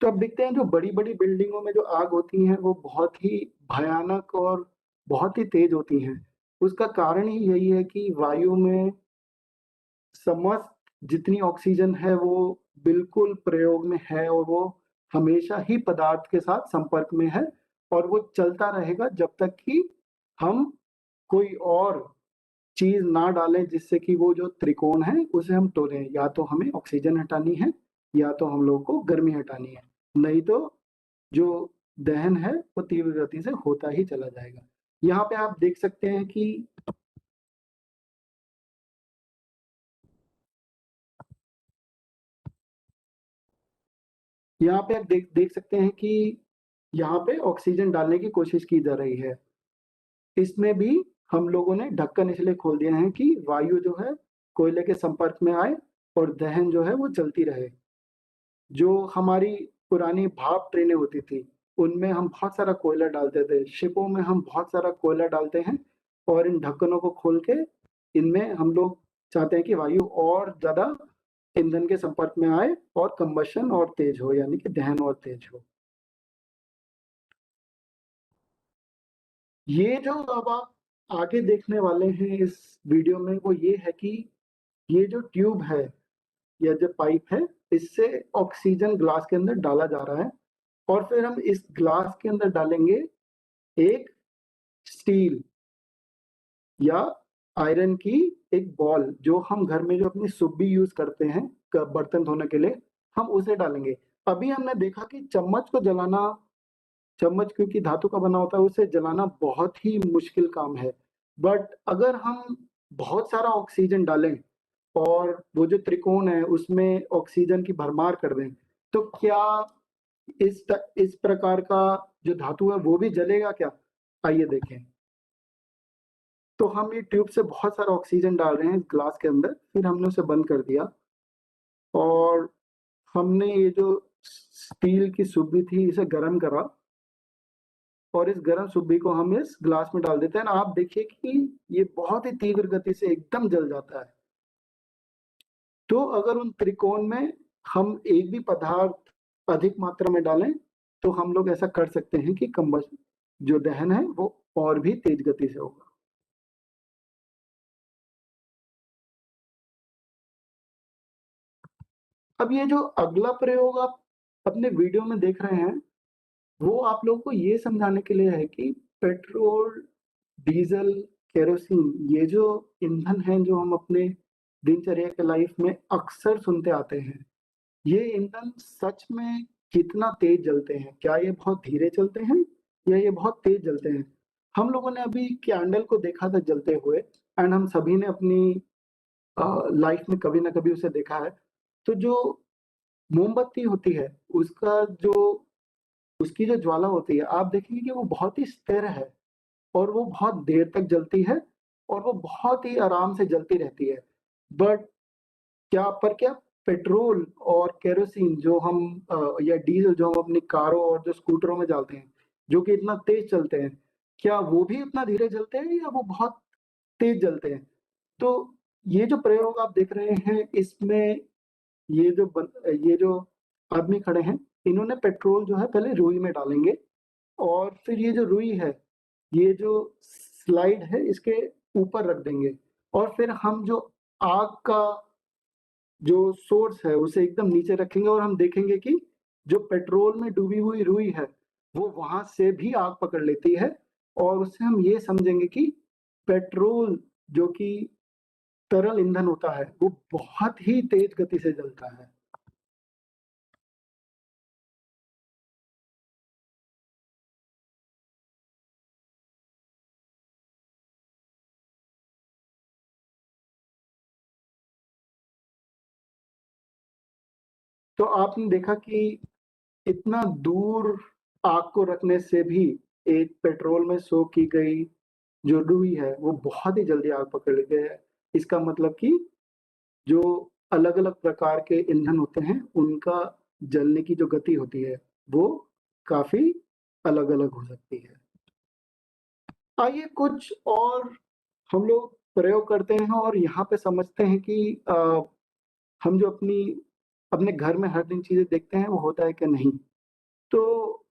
तो अब देखते हैं जो बड़ी बड़ी बिल्डिंगों में जो आग होती है वो बहुत ही भयानक और बहुत ही तेज होती हैं। उसका कारण ही यही है कि वायु में समस्त जितनी ऑक्सीजन है वो बिल्कुल प्रयोग में है, और वो हमेशा ही पदार्थ के साथ संपर्क में है, और वो चलता रहेगा जब तक कि हम कोई और चीज ना डालें जिससे कि वो जो त्रिकोण है उसे हम तोड़ें। या तो हमें ऑक्सीजन हटानी है या तो हम लोग को गर्मी हटानी है, नहीं तो जो दहन है वो तीव्र गति से होता ही चला जाएगा। यहाँ पे आप देख सकते हैं कि यहाँ पे आप देख सकते हैं कि यहाँ पे ऑक्सीजन डालने की कोशिश की जा रही है। इसमें भी हम लोगों ने ढक्कन इसलिए खोल दिया है कि वायु जो है कोयले के संपर्क में आए और दहन जो है वो चलती रहे। जो हमारी पुरानी भाप ट्रेनें होती थी उनमें हम बहुत सारा कोयला डालते थे, शिपों में हम बहुत सारा कोयला डालते हैं, और इन ढक्कनों को खोल के इनमें हम लोग चाहते हैं कि वायु और ज्यादा ईंधन के संपर्क में आए और कंबशन और तेज हो, यानी कि दहन और तेज हो। ये जो अब आप आगे देखने वाले हैं इस वीडियो में वो ये है कि ये जो ट्यूब है या जो पाइप है, इससे ऑक्सीजन ग्लास के अंदर डाला जा रहा है, और फिर हम इस ग्लास के अंदर डालेंगे एक स्टील या आयरन की एक बॉल, जो हम घर में जो अपनी सुब्बी यूज करते हैं बर्तन धोने के लिए, हम उसे डालेंगे। अभी हमने देखा कि चम्मच को जलाना, चम्मच क्योंकि धातु का बना होता है, उसे जलाना बहुत ही मुश्किल काम है। बट अगर हम बहुत सारा ऑक्सीजन डालें और वो जो त्रिकोण है उसमें ऑक्सीजन की भरमार कर दें, तो क्या इस प्रकार का जो धातु है वो भी जलेगा क्या? आइए देखें। तो हम ये ट्यूब से बहुत सारा ऑक्सीजन डाल रहे हैं ग्लास के अंदर, फिर हमने उसे बंद कर दिया, और हमने ये जो स्टील की सुब्बी थी इसे गर्म करा, और इस गर्म सुब्बी को हम इस ग्लास में डाल देते हैं। आप देखिए कि ये बहुत ही तीव्र गति से एकदम जल जाता है। तो अगर उन त्रिकोण में हम एक भी पदार्थ अधिक मात्रा में डालें तो हम लोग ऐसा कर सकते हैं कि कंबशन, जो दहन है वो और भी तेज गति से होगा। अब ये जो अगला प्रयोग आप अपने वीडियो में देख रहे हैं वो आप लोगों को ये समझाने के लिए है कि पेट्रोल, डीजल केरोसिन, ये जो ईंधन है जो हम अपने दिनचर्या के लाइफ में अक्सर सुनते आते हैं, ये ईंधन सच में कितना तेज जलते हैं? क्या ये बहुत धीरे चलते हैं या ये बहुत तेज जलते हैं? हम लोगों ने अभी कैंडल को देखा था जलते हुए, एंड हम सभी ने अपनी लाइफ में कभी ना कभी उसे देखा है। तो जो मोमबत्ती होती है, उसका जो उसकी जो ज्वाला होती है, आप देखेंगे कि वो बहुत ही स्थिर है और वो बहुत देर तक जलती है और वो बहुत ही आराम से जलती रहती है। बट क्या पेट्रोल और केरोसिन जो हम या डीजल जो हम अपनी कारों और जो स्कूटरों में डालते हैं, जो कि इतना तेज चलते हैं, क्या वो भी उतना धीरे चलते हैं या वो बहुत तेज जलते हैं? तो ये जो प्रयोग आप देख रहे हैं, इसमें ये जो आदमी खड़े हैं, इन्होंने पेट्रोल जो है पहले रुई में डालेंगे और फिर ये जो रुई है, ये जो स्लाइड है इसके ऊपर रख देंगे और फिर हम जो आग का जो सोर्स है उसे एकदम नीचे रखेंगे और हम देखेंगे कि जो पेट्रोल में डूबी हुई रुई है, वो वहां से भी आग पकड़ लेती है और उससे हम ये समझेंगे कि पेट्रोल जो कि तरल ईंधन होता है, वो बहुत ही तेज गति से जलता है। तो आपने देखा कि इतना दूर आग को रखने से भी एक पेट्रोल में सोख की गई जो रुई है वो बहुत ही जल्दी आग पकड़ लेती है। इसका मतलब कि जो अलग-अलग प्रकार के ईंधन होते हैं, उनका जलने की जो गति होती है, वो काफ़ी अलग-अलग हो सकती है। आइए कुछ और हम लोग प्रयोग करते हैं और यहाँ पे समझते हैं कि हम जो अपने घर में हर दिन चीज़ें देखते हैं, वो होता है कि नहीं। तो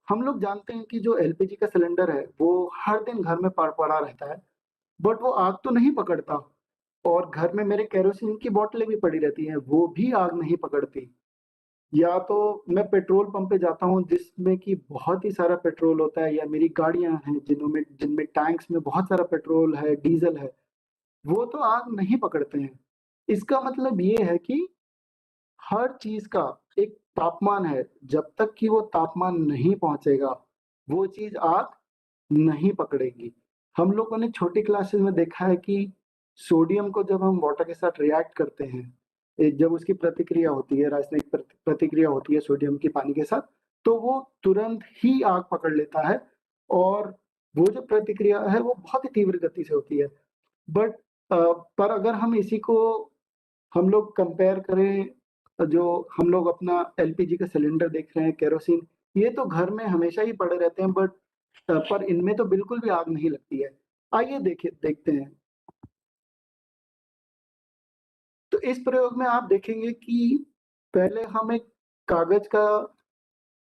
हम लोग जानते हैं कि जो एलपीजी का सिलेंडर है, वो हर दिन घर में पड़ा रहता है, बट वो आग तो नहीं पकड़ता। और घर में मेरे केरोसिन की बोतलें भी पड़ी रहती हैं, वो भी आग नहीं पकड़ती। या तो मैं पेट्रोल पंप पे जाता हूँ जिसमें कि बहुत ही सारा पेट्रोल होता है, या मेरी गाड़ियाँ हैं जिनमें टैंक्स में बहुत सारा पेट्रोल है, डीज़ल है, वो तो आग नहीं पकड़ते हैं। इसका मतलब ये है कि हर चीज़ का एक तापमान है, जब तक कि वो तापमान नहीं पहुँचेगा, वो चीज़ आग नहीं पकड़ेगी। हम लोगों ने छोटी क्लासेस में देखा है कि सोडियम को जब हम वाटर के साथ रिएक्ट करते हैं, जब उसकी प्रतिक्रिया होती है, रासायनिक प्रतिक्रिया होती है सोडियम की पानी के साथ, तो वो तुरंत ही आग पकड़ लेता है और वो जो प्रतिक्रिया है वो बहुत ही तीव्र गति से होती है। बट पर अगर हम लोग कंपेयर करें, जो हम लोग अपना एलपीजी का सिलेंडर देख रहे हैं, केरोसिन, ये तो घर में हमेशा ही पड़े रहते हैं, बट पर इनमें तो बिल्कुल भी आग नहीं लगती है। आइए देखते हैं। तो इस प्रयोग में आप देखेंगे कि पहले हम एक कागज का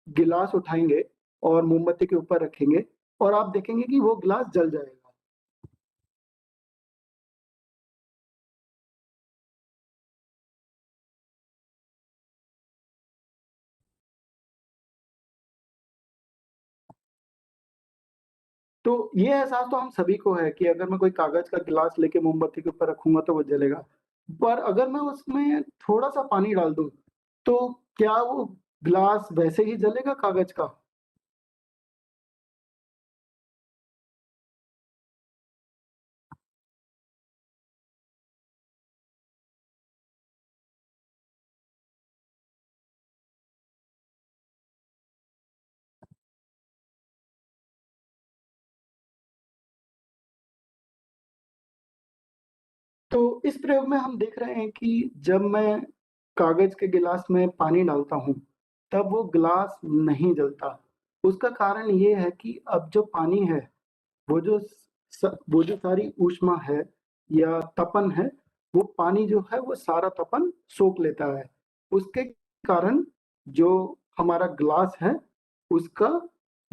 गिलास उठाएंगे और मोमबत्ती के ऊपर रखेंगे और आप देखेंगे कि वो गिलास जल जाएगा। तो ये एहसास तो हम सभी को है कि अगर मैं कोई कागज का गिलास लेके मोमबत्ती के ऊपर रखूंगा तो वो जलेगा। पर अगर मैं उसमें थोड़ा सा पानी डाल दूं, तो क्या वो गिलास वैसे ही जलेगा कागज का? तो इस प्रयोग में हम देख रहे हैं कि जब मैं कागज के गिलास में पानी डालता हूँ, तब वो गिलास नहीं जलता। उसका कारण ये है कि अब जो पानी है, वो जो सारी ऊष्मा है या तपन है, वो पानी जो है वो सारा तपन सोख लेता है। उसके कारण जो हमारा ग्लास है, उसका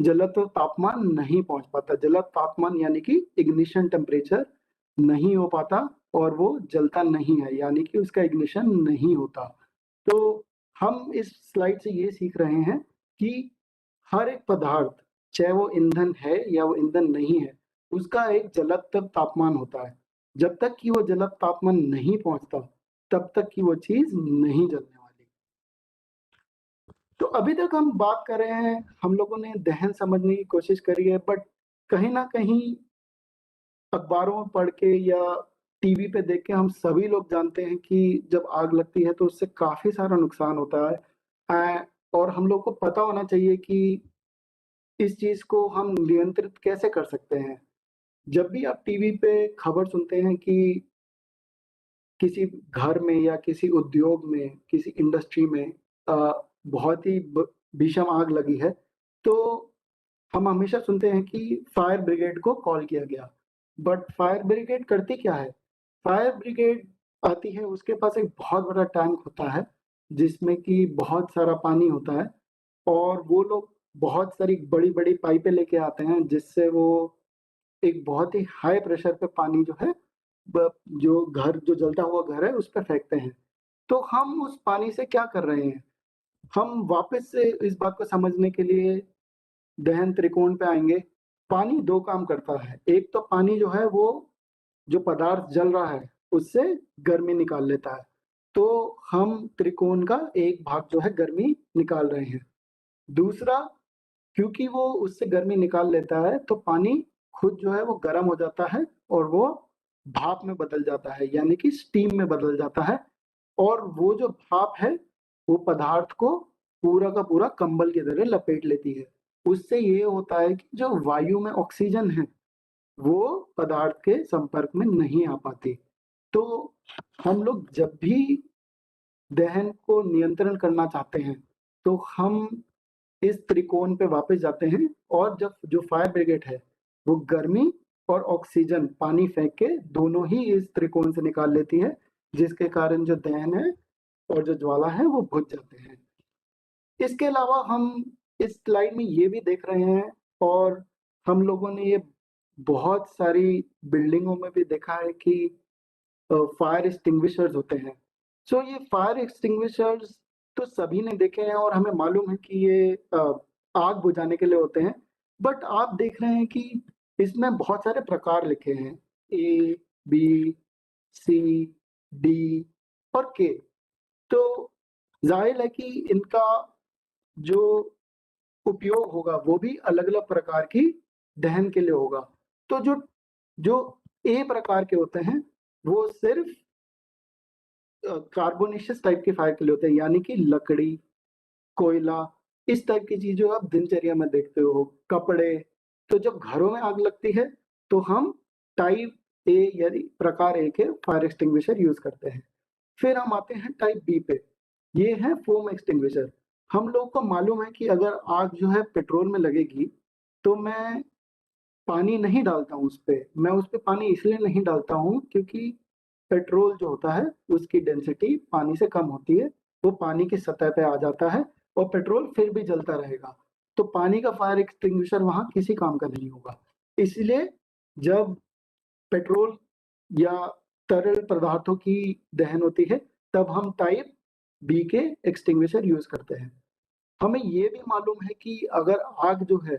जलत्व तापमान नहीं पहुंच पाता। जलत तापमान यानी कि इग्निशन टेम्परेचर नहीं हो पाता और वो जलता नहीं है, यानी कि उसका इग्निशन नहीं होता। तो हम इस स्लाइड से ये सीख रहे हैं कि हर एक पदार्थ, चाहे वो ईंधन है या वो ईंधन नहीं है, उसका एक जलद तापमान होता है। जब तक कि वो जलद तापमान नहीं पहुंचता तब तक कि वो चीज नहीं जलने वाली। तो अभी तक हम बात कर रहे हैं, हम लोगों ने दहन समझने की कोशिश करी है, बट कहीं ना कहीं अखबारों में पढ़ के या टीवी पे देख के हम सभी लोग जानते हैं कि जब आग लगती है तो उससे काफी सारा नुकसान होता है। और हम लोग को पता होना चाहिए कि इस चीज को हम नियंत्रित कैसे कर सकते हैं। जब भी आप टीवी पे खबर सुनते हैं कि किसी घर में या किसी उद्योग में, किसी इंडस्ट्री में बहुत ही भीषण आग लगी है, तो हम हमेशा सुनते हैं कि फायर ब्रिगेड को कॉल किया गया। बट फायर ब्रिगेड करती क्या है? फायर ब्रिगेड आती है, उसके पास एक बहुत बड़ा टैंक होता है जिसमें कि बहुत सारा पानी होता है, और वो लोग बहुत सारी बड़ी बड़ी पाइपें लेके आते हैं जिससे वो एक बहुत ही हाई प्रेशर पे पानी जो है जो जलता हुआ घर है उस पर फेंकते हैं। तो हम उस पानी से क्या कर रहे हैं? हम वापस से इस बात को समझने के लिए दहन त्रिकोण पे आएंगे। पानी दो काम करता है। एक तो पानी जो है वो जो पदार्थ जल रहा है उससे गर्मी निकाल लेता है, तो हम त्रिकोण का एक भाग जो है गर्मी निकाल रहे हैं। दूसरा, क्योंकि वो उससे गर्मी निकाल लेता है तो पानी खुद जो है वो गर्म हो जाता है और वो भाप में बदल जाता है, यानी कि स्टीम में बदल जाता है। और वो जो भाप है वो पदार्थ को पूरा का पूरा कंबल की तरह लपेट लेती है। उससे ये होता है कि जो वायु में ऑक्सीजन है वो पदार्थ के संपर्क में नहीं आ पाती। तो हम लोग जब भी दहन को नियंत्रण करना चाहते हैं तो हम इस त्रिकोण पे वापस जाते हैं, और जब जो फायर ब्रिगेड है वो गर्मी और ऑक्सीजन पानी फेंक के दोनों ही इस त्रिकोण से निकाल लेती है, जिसके कारण जो दहन है और जो ज्वाला है वो बुझ जाते हैं। इसके अलावा हम इस स्लाइड में ये भी देख रहे हैं, और हम लोगों ने ये बहुत सारी बिल्डिंगों में भी देखा है कि फायर एक्सटिंग्विशर्स होते हैं। सो ये फायर एक्सटिंग्विशर्स तो सभी ने देखे हैं और हमें मालूम है कि ये आग बुझाने के लिए होते हैं। बट आप देख रहे हैं कि इसमें बहुत सारे प्रकार लिखे हैं, ए, बी, सी, डी और के। तो जाहिर है कि इनका जो उपयोग होगा वो भी अलग अलग प्रकार की दहन के लिए होगा। तो जो जो ए प्रकार के होते हैं वो सिर्फ कार्बोनेशियस टाइप के फायर के लिए होते हैं, यानी कि लकड़ी, कोयला, इस टाइप की चीजें आप दिनचर्या में देखते हो, कपड़े। तो जब घरों में आग लगती है तो हम टाइप ए यानी प्रकार ए के फायर एक्सटिंग्विशर यूज करते हैं। फिर हम आते हैं टाइप बी पे, ये है फोम एक्सटिंग्विशर। हम लोग को मालूम है कि अगर आग जो है पेट्रोल में लगेगी तो मैं पानी नहीं डालता हूँ उस पे। मैं उस पे पानी इसलिए नहीं डालता हूँ क्योंकि पेट्रोल जो होता है उसकी डेंसिटी पानी से कम होती है, वो पानी की सतह पे आ जाता है और पेट्रोल फिर भी जलता रहेगा। तो पानी का फायर एक्सटिंग्विशर वहां किसी काम का नहीं होगा। इसलिए जब पेट्रोल या तरल पदार्थों की दहन होती है तब हम टाइप बी के एक्सटिंग्विशर यूज करते हैं। हमें ये भी मालूम है कि अगर आग जो है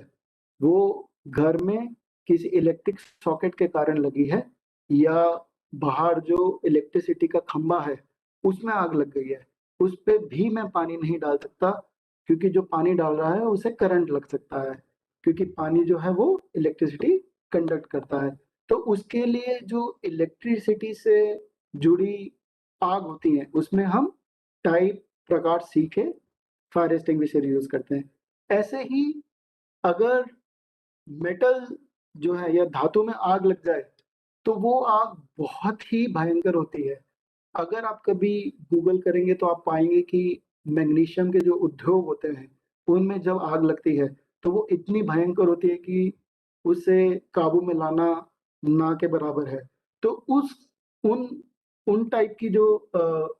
वो घर में किसी इलेक्ट्रिक सॉकेट के कारण लगी है, या बाहर जो इलेक्ट्रिसिटी का खंभा है उसमें आग लग गई है, उस पे भी मैं पानी नहीं डाल सकता, क्योंकि जो पानी डाल रहा है उसे करंट लग सकता है, क्योंकि पानी जो है वो इलेक्ट्रिसिटी कंडक्ट करता है। तो उसके लिए जो इलेक्ट्रिसिटी से जुड़ी आग होती है उसमें हम टाइप प्रकार सी के फायर एक्सटिंग्विशर यूज करते हैं। ऐसे ही अगर मेटल जो है या धातु में आग लग जाए तो वो आग बहुत ही भयंकर होती है। अगर आप कभी गूगल करेंगे तो आप पाएंगे कि मैग्नीशियम के जो उद्योग होते हैं उनमें जब आग लगती है तो वो इतनी भयंकर होती है कि उसे काबू में लाना ना के बराबर है। तो उस उन उन टाइप की जो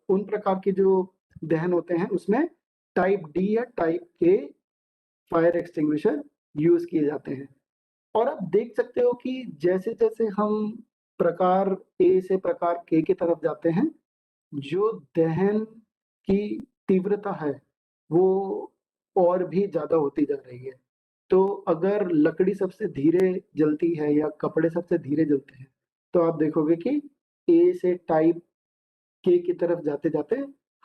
उन प्रकार की जो दहन होते हैं उसमें टाइप डी या टाइप के फायर एक्सटिंग्विशर यूज किए जाते हैं। और आप देख सकते हो कि जैसे जैसे हम प्रकार ए से प्रकार के की तरफ जाते हैं, जो दहन की तीव्रता है वो और भी ज्यादा होती जा रही है। तो अगर लकड़ी सबसे धीरे जलती है या कपड़े सबसे धीरे जलते हैं, तो आप देखोगे कि ए से टाइप के की तरफ जाते-जाते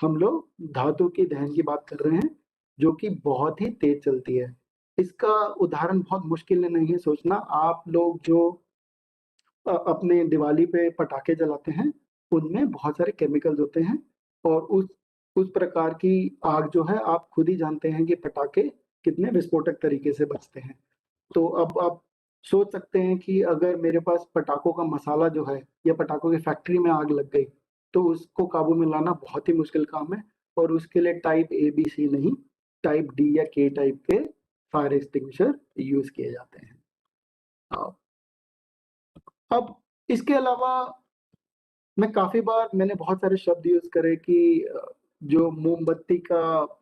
हम लोग धातु की दहन की बात कर रहे हैं, जो कि बहुत ही तेज चलती है। इसका उदाहरण बहुत मुश्किल नहीं है सोचना। आप लोग जो अपने दिवाली पे पटाखे जलाते हैं, उनमें बहुत सारे केमिकल्स होते हैं और उस प्रकार की आग जो है आप खुद ही जानते हैं कि पटाखे कितने विस्फोटक तरीके से बचते हैं। तो अब आप सोच सकते हैं कि अगर मेरे पास पटाखों का मसाला जो है या पटाखों की फैक्ट्री में आग लग गई, तो उसको काबू में लाना बहुत ही मुश्किल काम है और उसके लिए टाइप ए, बी, सी नहीं, टाइप डी या के टाइप के फायर एक्सटिंग्विशर यूज़ किए जाते हैं। अब इसके अलावा मैं काफ़ी बार मैंने बहुत सारे शब्द यूज़ करे कि जो मोमबत्ती का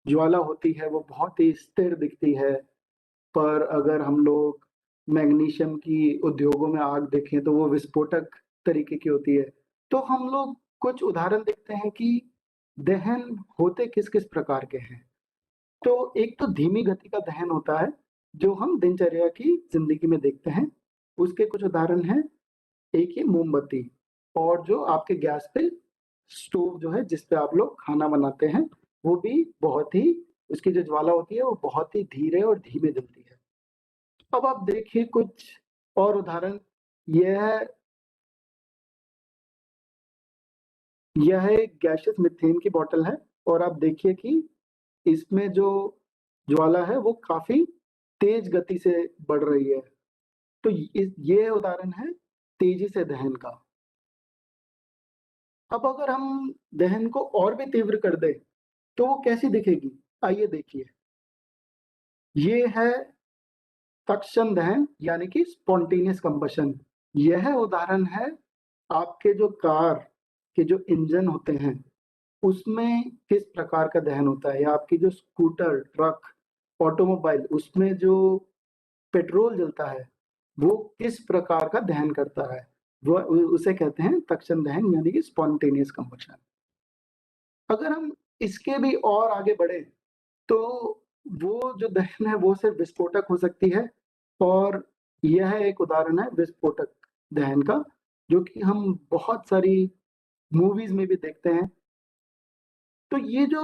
ज्वाला होती है वो बहुत ही स्थिर दिखती है, पर अगर हम लोग मैग्नीशियम की उद्योगों में आग देखें तो वो विस्फोटक तरीके की होती है। तो हम लोग कुछ उदाहरण देखते हैं कि दहन होते किस-किस प्रकार के हैं। तो एक तो धीमी गति का दहन होता है, जो हम दिनचर्या की ज़िंदगी में देखते हैं। उसके कुछ उदाहरण हैं, एक ये मोमबत्ती और जो आपके गैस पे स्टोव जो है जिस पे आप लोग खाना बनाते हैं, वो भी बहुत ही उसकी जो ज्वाला होती है वो बहुत ही धीरे और धीमे जलती है। अब आप देखिए कुछ और उदाहरण, यह यह एक गैसियस मीथेन की बॉटल है और आप देखिए कि इसमें जो ज्वाला है वो काफ़ी तेज़ गति से बढ़ रही है। तो ये उदाहरण है तेज़ी से दहन का। अब अगर हम दहन को और भी तीव्र कर दें, तो वो कैसी दिखेगी? आइए देखिए। ये है तत्क्षण दहन यानी कि स्पॉन्टेनियस कंबशन। यह उदाहरण है आपके जो कार के जो इंजन होते हैं, उसमें किस प्रकार का दहन होता है या आपकी जो स्कूटर, ट्रक, ऑटोमोबाइल उसमें जो पेट्रोल जलता है, वो किस प्रकार का दहन करता है। वो उसे कहते हैं तत्क्षण दहन यानी कि स्पॉन्टेनियस कंबशन। अगर हम इसके भी और आगे बढ़े तो वो जो दहन है वो सिर्फ विस्फोटक हो सकती है और यह एक उदाहरण है विस्फोटक दहन का, जो कि हम बहुत सारी मूवीज में भी देखते हैं। तो ये जो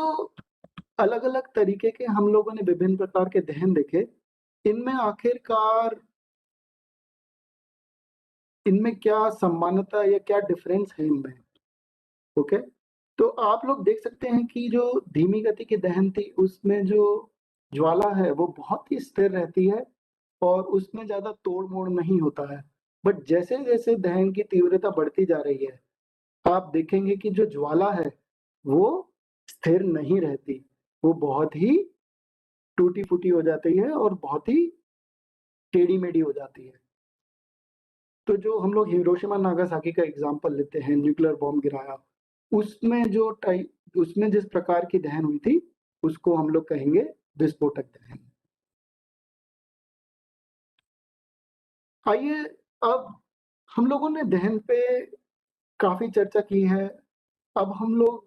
अलग-अलग तरीके के हम लोगों ने विभिन्न प्रकार के दहन देखे, इनमें आखिरकार इनमें क्या समानता या क्या डिफरेंस है इनमें? ओके, तो आप लोग देख सकते हैं कि जो धीमी गति की दहन थी, उसमें जो ज्वाला है, वो बहुत ही स्थिर रहती है और उसमें ज़्यादा तोड़-मोड़ नहीं होता है। बट जैसे-जैसे दहन की तीव्रता बढ़ती जा रही है, आप देखेंगे कि जो ज्वाला है, वो स्थिर नहीं रहती। वो बहुत ही टूटी-फूटी हो जाती है और बहुत ही टेढ़ी-मेढ़ी हो जाती है। तो जो हम लोग हिरोशिमा नागासाकी का एग्ज़ाम्पल लेते हैं, न्यूक्लियर बॉम्ब गिराया, उसमें जिस प्रकार की दहन हुई थी, उसको हम लोग कहेंगे विस्फोटक दहन। आइए अब हम लोगों ने दहन पे काफ़ी चर्चा की है। अब हम लोग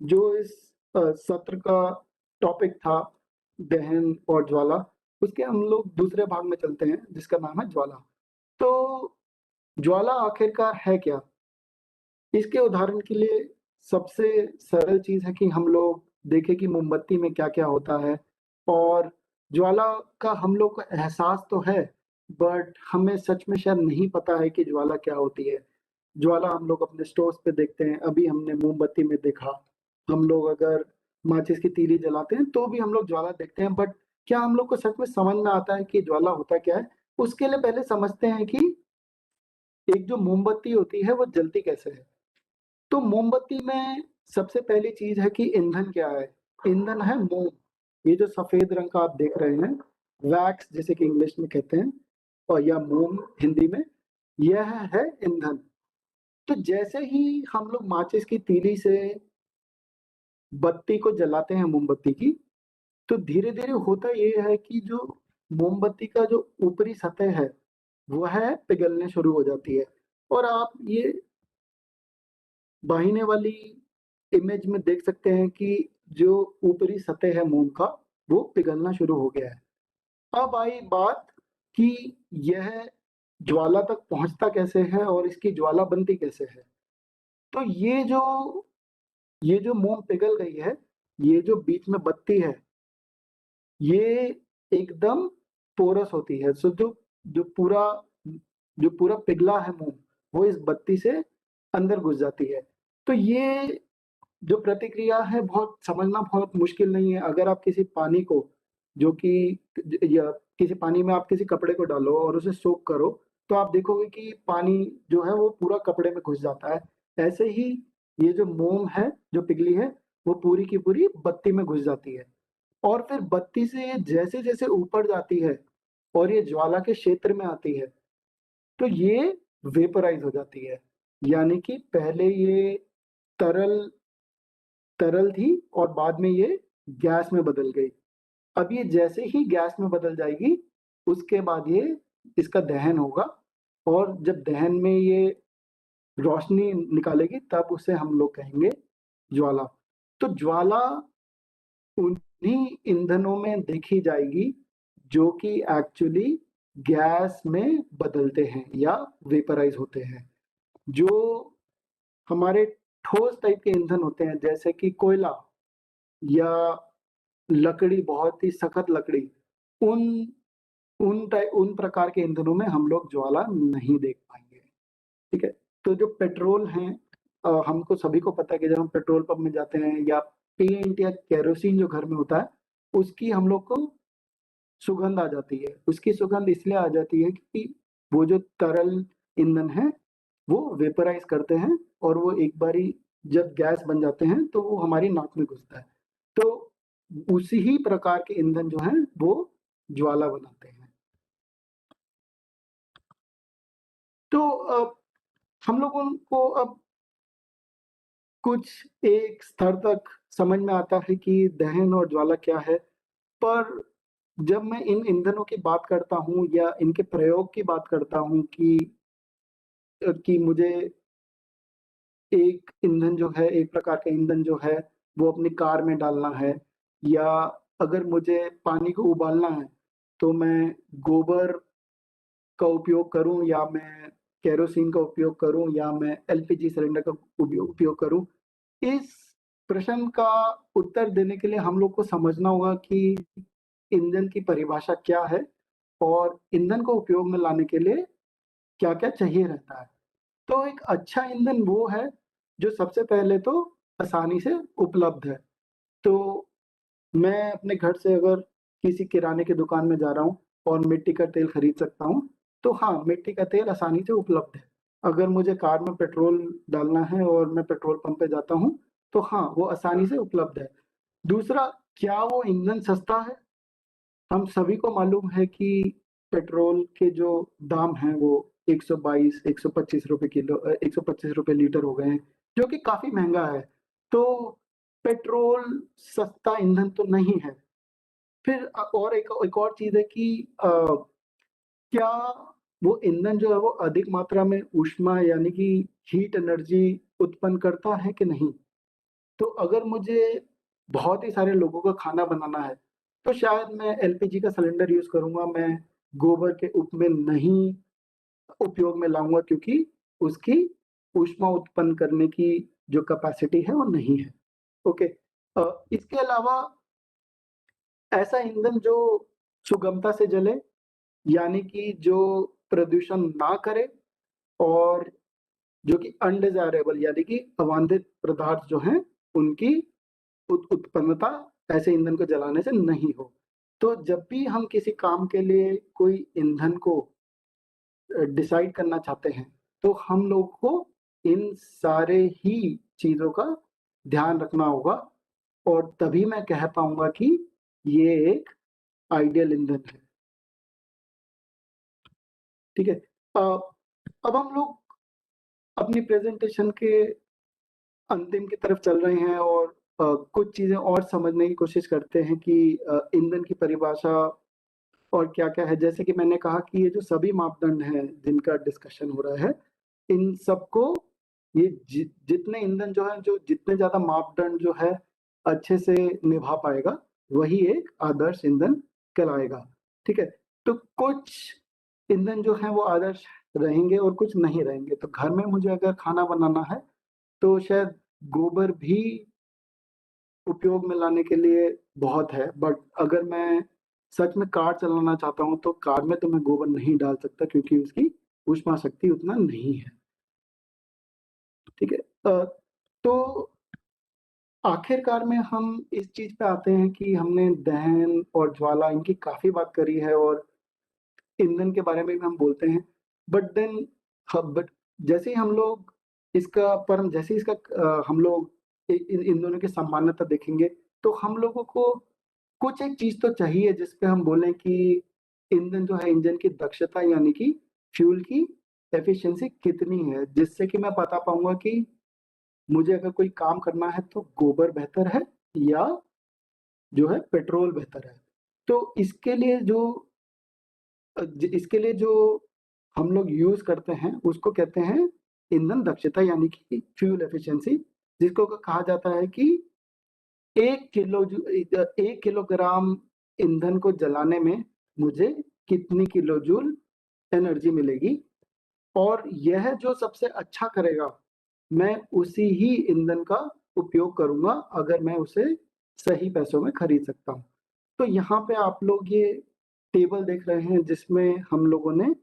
जो इस सत्र का टॉपिक था, दहन और ज्वाला, उसके हम लोग दूसरे भाग में चलते हैं, जिसका नाम है ज्वाला। तो ज्वाला आखिरकार है क्या? इसके उदाहरण के लिए सबसे सरल चीज़ है कि हम लोग देखें कि मोमबत्ती में क्या-क्या होता है और ज्वाला का हम लोग को एहसास तो है, बट हमें सच में शायद नहीं पता है कि ज्वाला क्या होती है। ज्वाला हम लोग अपने स्टोव्स पे देखते हैं, अभी हमने मोमबत्ती में देखा। हम लोग अगर माचिस की तीली जलाते हैं, तो भी हम लोग ज्वाला देखते हैं, बट क्या हम लोग को सच में समझ में आता है कि ज्वाला होता क्या है? उसके लिए पहले समझते हैं कि एक जो मोमबत्ती होती है, वो जलती कैसे है? तो मोमबत्ती में सबसे पहली चीज़ है कि ईंधन क्या है? ईंधन है मोम। ये जो सफ़ेद रंग का आप देख रहे हैं, वैक्स जिसे कि इंग्लिश में कहते हैं और या मोम हिंदी में, यह है ईंधन। तो जैसे ही हम लोग माचिस की तीली से बत्ती को जलाते हैं मोमबत्ती की, तो धीरे-धीरे होता ये है कि जो मोमबत्ती का जो ऊपरी सतह है, वह पिघलने शुरू हो जाती है और आप ये बाहिने वाली इमेज में देख सकते हैं कि जो ऊपरी सतह है मोम का, वो पिघलना शुरू हो गया है। अब आई बात कि यह ज्वाला तक पहुंचता कैसे है और इसकी ज्वाला बनती कैसे है। तो ये जो मोम पिघल गई है, ये जो बीच में बत्ती है, ये एकदम पोरस होती है। सो जो पूरा जो पूरा पिघला है मोम, वो इस बत्ती से अंदर घुस जाती है। तो ये जो प्रतिक्रिया है बहुत समझना बहुत मुश्किल नहीं है। अगर आप किसी पानी को जो कि या किसी पानी में आप किसी कपड़े को डालो और उसे सोक करो, तो आप देखोगे कि पानी जो है वो पूरा कपड़े में घुस जाता है। ऐसे ही ये जो मोम है जो पिघली है, वो पूरी की पूरी बत्ती में घुस जाती है। और फिर बत्ती से ये जैसे जैसे ऊपर जाती है और ये ज्वाला के क्षेत्र में आती है, तो ये वेपराइज हो जाती है। यानी कि पहले ये तरल तरल थी और बाद में ये गैस में बदल गई। अब ये जैसे ही गैस में बदल जाएगी, उसके बाद ये इसका दहन होगा, और जब दहन में ये रोशनी निकालेगी, तब उसे हम लोग कहेंगे ज्वाला। तो ज्वाला उन्हीं ईंधनों में देखी जाएगी जो कि एक्चुअली गैस में बदलते हैं या वेपराइज होते हैं। जो हमारे ठोस टाइप के ईंधन होते हैं, जैसे कि कोयला या लकड़ी, बहुत ही सख्त लकड़ी, उन उन प्रकार के ईंधनों में हम लोग ज्वाला नहीं देख पाएंगे। ठीक है। तो जो पेट्रोल है, हमको सभी को पता है कि जब हम पेट्रोल पंप में जाते हैं या पेंट या केरोसिन जो घर में होता है, उसकी हम लोग को सुगंध आ जाती है। उसकी सुगंध इसलिए आ जाती है कि वो जो तरल ईंधन है वो वेपराइज करते हैं, और वो एक बारी जब गैस बन जाते हैं तो वो हमारी नाक में घुसता है। तो उसी ही प्रकार के ईंधन जो हैं वो ज्वाला बनाते हैं। तो हम लोगों को अब कुछ एक स्तर तक समझ में आता है कि दहन और ज्वाला क्या है। पर जब मैं इन ईंधनों की बात करता हूँ या इनके प्रयोग की बात करता हूँ कि मुझे एक ईंधन जो है, एक प्रकार का ईंधन जो है वो अपनी कार में डालना है, या अगर मुझे पानी को उबालना है तो मैं गोबर का उपयोग करूं, या मैं केरोसिन का उपयोग करूं, या मैं एलपीजी सिलेंडर का उपयोग करूं। इस प्रश्न का उत्तर देने के लिए हम लोग को समझना होगा कि ईंधन की परिभाषा क्या है और ईंधन को उपयोग में लाने के लिए क्या-क्या चाहिए रहता है। तो एक अच्छा ईंधन वो है जो सबसे पहले तो आसानी से उपलब्ध है। तो मैं अपने घर से अगर किसी किराने की दुकान में जा रहा हूँ और मिट्टी का तेल खरीद सकता हूँ, तो हाँ, मिट्टी का तेल आसानी से उपलब्ध है। अगर मुझे कार में पेट्रोल डालना है और मैं पेट्रोल पंप पे जाता हूँ, तो हाँ, वो आसानी से उपलब्ध है। दूसरा, क्या वो ईंधन सस्ता है? हम सभी को मालूम है कि पेट्रोल के जो दाम हैं वो 122, 125 रुपए किलो 125 रुपए लीटर हो गए हैं, जो कि काफ़ी महँगा है। तो पेट्रोल सस्ता ईंधन तो नहीं है। फिर और एक और चीज़ है कि क्या वो ईंधन जो है वो अधिक मात्रा में ऊष्मा यानी कि हीट एनर्जी उत्पन्न करता है कि नहीं? तो अगर मुझे बहुत ही सारे लोगों का खाना बनाना है, तो शायद मैं एलपीजी का सिलेंडर यूज़ करूँगा, मैं गोबर के उप में नहीं उपयोग में लाऊँगा, क्योंकि उसकी ऊष्मा उत्पन्न करने की जो कैपेसिटी है वो नहीं है। ओके। इसके अलावा ऐसा ईंधन जो सुगमता से जले, यानी कि जो प्रदूषण ना करे, और जो कि अनडिज़ायरेबल यानी कि अवांछित पदार्थ जो हैं, उनकी उत्पन्नता ऐसे ईंधन को जलाने से नहीं हो। तो जब भी हम किसी काम के लिए कोई ईंधन को डिसाइड करना चाहते हैं, तो हम लोग को इन सारे ही चीज़ों का ध्यान रखना होगा, और तभी मैं कह पाऊँगा कि ये एक आइडियल ईंधन है। ठीक है? अब हम लोग अपनी प्रेज़ेंटेशन के अंतिम की तरफ चल रहे हैं, और कुछ चीज़ें और समझने की कोशिश करते हैं कि ईंधन की परिभाषा और क्या-क्या है। जैसे कि मैंने कहा कि ये जो सभी मापदंड हैं जिनका डिस्कशन हो रहा है, इन सबको ये जितने ईंधन जो हैं, जो जितने ज़्यादा मापदंड जो है अच्छे से निभा पाएगा, वही एक आदर्श ईंधन कहलाएगा। ठीक है, तो कुछ ईंधन जो है वो आदर्श रहेंगे और कुछ नहीं रहेंगे। तो घर में मुझे अगर खाना बनाना है तो शायद गोबर भी उपयोग में लाने के लिए बहुत है, बट अगर मैं सच में कार चलाना चाहता हूँ तो कार में तो मैं गोबर नहीं डाल सकता क्योंकि उसकी ऊष्मा शक्ति उतना नहीं है। ठीक है, तो आखिरकार में हम इस चीज पे आते हैं कि हमने दहन और ज्वाला इनकी काफी बात करी है और ईंधन के बारे में भी हम बोलते हैं, बट देन बट जैसे ही हम लोग इसका पर जैसे ही इसका हम लोग इन दोनों की सामान्यता देखेंगे तो हम लोगों को कुछ एक चीज तो चाहिए जिस पे हम बोलें कि ईंधन जो है, इंजन की दक्षता यानी कि फ्यूल की एफिशिएंसी कितनी है, जिससे कि मैं बता पाऊंगा कि मुझे अगर कोई काम करना है तो गोबर बेहतर है या जो है पेट्रोल बेहतर है। तो इसके लिए जो हम लोग यूज करते हैं उसको कहते हैं ईंधन दक्षता यानी कि फ्यूल एफिशिएंसी, जिसको कहा जाता है कि 1 किलोग्राम ईंधन को जलाने में मुझे कितनी किलो जूल एनर्जी मिलेगी, और यह जो सबसे अच्छा करेगा मैं उसी ही ईंधन का उपयोग करूंगा अगर मैं उसे सही पैसों में खरीद सकता हूँ। तो यहाँ पे आप लोग ये टेबल देख रहे हैं जिसमें हम लोगों ने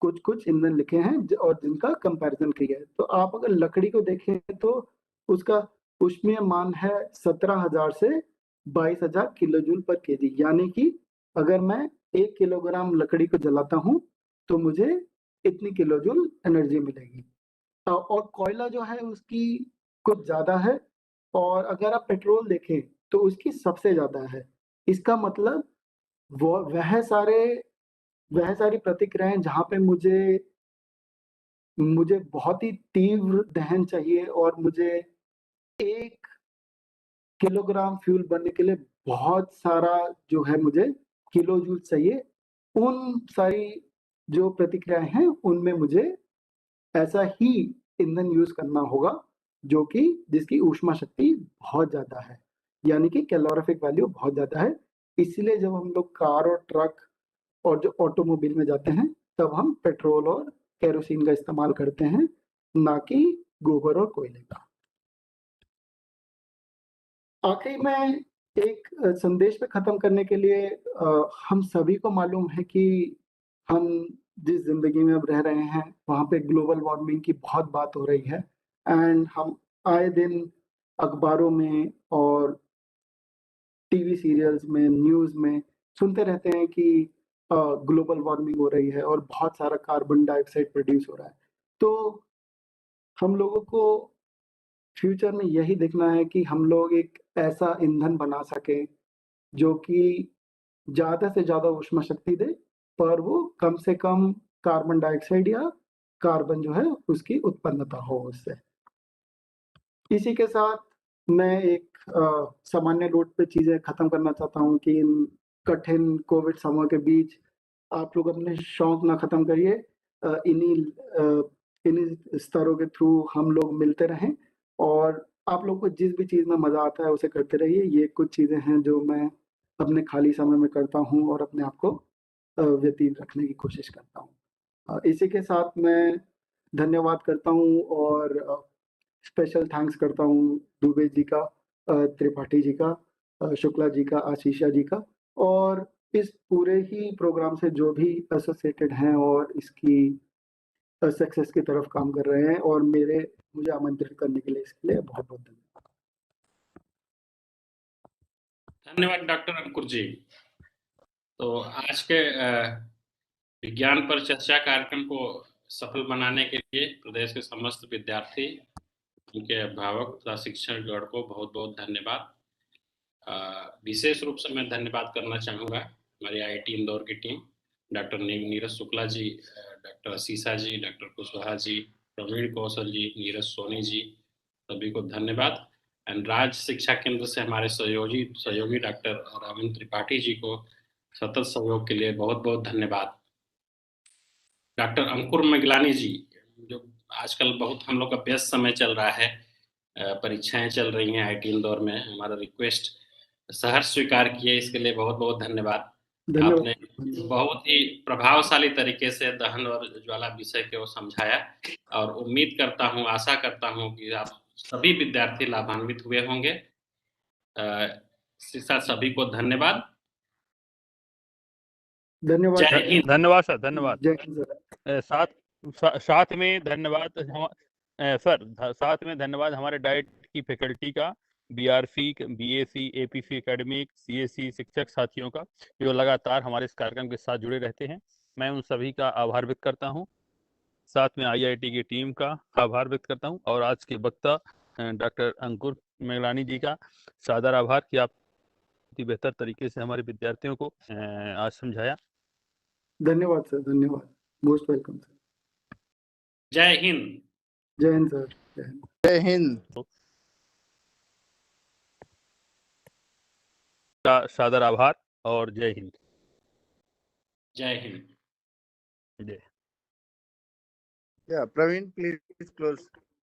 कुछ कुछ ईंधन लिखे हैं और जिनका कंपैरिजन किया है। तो आप अगर लकड़ी को देखें तो उसका ऊष्मीय मान है 17,000 से 22,000 किलो जूल पर केजी, यानी कि अगर मैं 1 किलोग्राम लकड़ी को जलाता हूँ तो मुझे इतनी किलो जूल एनर्जी मिलेगी। और कोयला जो है उसकी कुछ ज्यादा है, और अगर आप पेट्रोल देखें तो उसकी सबसे ज्यादा है। इसका मतलब वो वह सारी प्रतिक्रियाएं जहां पे मुझे मुझे बहुत ही तीव्र दहन चाहिए और मुझे 1 किलोग्राम फ्यूल बनने के लिए बहुत सारा जो है मुझे किलो जूल चाहिए, उन सारी जो प्रतिक्रियाएं हैं उनमें मुझे ऐसा ही ईंधन यूज करना होगा जो कि जिसकी ऊष्मा शक्ति बहुत ज्यादा है, यानी कि कैलोरीफिक वैल्यू बहुत ज्यादा है। इसलिए जब हम लोग कार और ट्रक और जो ऑटोमोबाइल में जाते हैं तब हम पेट्रोल और केरोसिन का इस्तेमाल करते हैं, ना कि गोबर और कोयले का। आखिरी में एक संदेश पे खत्म करने के लिए, हम सभी को मालूम है कि हम जिस जिंदगी में अब रह रहे हैं वहाँ पे ग्लोबल वार्मिंग की बहुत बात हो रही है, एंड हम आए दिन अखबारों में और टीवी सीरियल्स में न्यूज़ में सुनते रहते हैं कि ग्लोबल वार्मिंग हो रही है और बहुत सारा कार्बन डाइऑक्साइड प्रोड्यूस हो रहा है। तो हम लोगों को फ्यूचर में यही देखना है कि हम लोग एक ऐसा ईंधन बना सकें जो कि ज़्यादा से ज़्यादा ऊष्मा शक्ति दे, पर वो कम से कम कार्बन डाइऑक्साइड या कार्बन जो है उसकी उत्पन्नता हो उससे। इसी के साथ मैं एक सामान्य नोट पे चीज़ें खत्म करना चाहता हूँ कि इन कठिन कोविड समय के बीच आप लोग अपने शौक ना खत्म करिए। इन्हीं स्तरों के थ्रू हम लोग मिलते रहें, और आप लोग को जिस भी चीज़ में मज़ा आता है उसे करते रहिए। ये कुछ चीज़ें हैं जो मैं अपने खाली समय में करता हूँ और अपने आप को व्यतीत रखने की कोशिश करता हूँ। इसी के साथ मैं धन्यवाद करता हूँ और स्पेशल थैंक्स करता हूँ दुबे जी का, त्रिपाठी जी का, शुक्ला जी का, आशीषा जी का, और इस पूरे ही प्रोग्राम से जो भी एसोसिएटेड हैं और इसकी सक्सेस की तरफ काम कर रहे हैं, और मुझे आमंत्रित करने के लिए इसके लिए बहुत बहुत धन्यवाद। धन्यवाद डॉक्टर अंकुर जी। तो आज के विज्ञान पर चर्चा कार्यक्रम को सफल बनाने के लिए प्रदेश के समस्त विद्यार्थी, उनके अभिभावक तथा शिक्षण गण को बहुत बहुत धन्यवाद। विशेष रूप से मैं धन्यवाद करना चाहूँगा हमारी IIT इंदौर की team, doctor Neeraj Shukla ji, doctor आशीषा जी, डॉक्टर कुशवाहा जी, प्रवीण कौशल जी, नीरज सोनी जी, सभी को धन्यवाद। एंड राज्य शिक्षा केंद्र से हमारे सहयोगी डॉक्टर राविंद्र त्रिपाठी जी को सतत सहयोग के लिए बहुत बहुत धन्यवाद। डॉक्टर अंकुर मेगलानी जी, जो आजकल बहुत हम लोग का व्यस्त समय चल रहा है, परीक्षाएं चल रही हैं IIT इंदौर में, हमारा रिक्वेस्ट सहर्ष स्वीकार किए, इसके लिए बहुत बहुत धन्यवाद। धन्यवाद। आपने बहुत ही प्रभावशाली तरीके से दहन और ज्वाला विषय को समझाया और उम्मीद करता हूँ, आशा करता हूँ कि आप सभी विद्यार्थी लाभान्वित हुए होंगे। इसी साथ सभी को धन्यवाद। धन्यवाद जय हिंद। धन्यवाद सर, धन्यवाद। जय हिंद सर। साथ में धन्यवाद सर, साथ में धन्यवाद हमारे डाइट की फैकल्टी का, BRC, BAC, APC academic, CSC शिक्षक साथियों का, जो लगातार हमारे इस कार्यक्रम के साथ जुड़े रहते हैं। मैं उन सभी का आभार व्यक्त करता हूं। साथ में आईआईटी की टीम का आभार व्यक्त करता हूं और आज के वक्ता डॉक्टर अंकुर मेगलानी जी का सादर आभार कि आप बेहतर तरीके से हमारे विद्यार्थियों को आज समझाया। धन्यवाद सर, धन्यवाद। Most welcome sir. जय हिंद। जय हिंद सर। जय हिंद। जय हिंद का सादर आभार और जय हिंद। जय हिंद। जय। Yeah, Praveen, please close.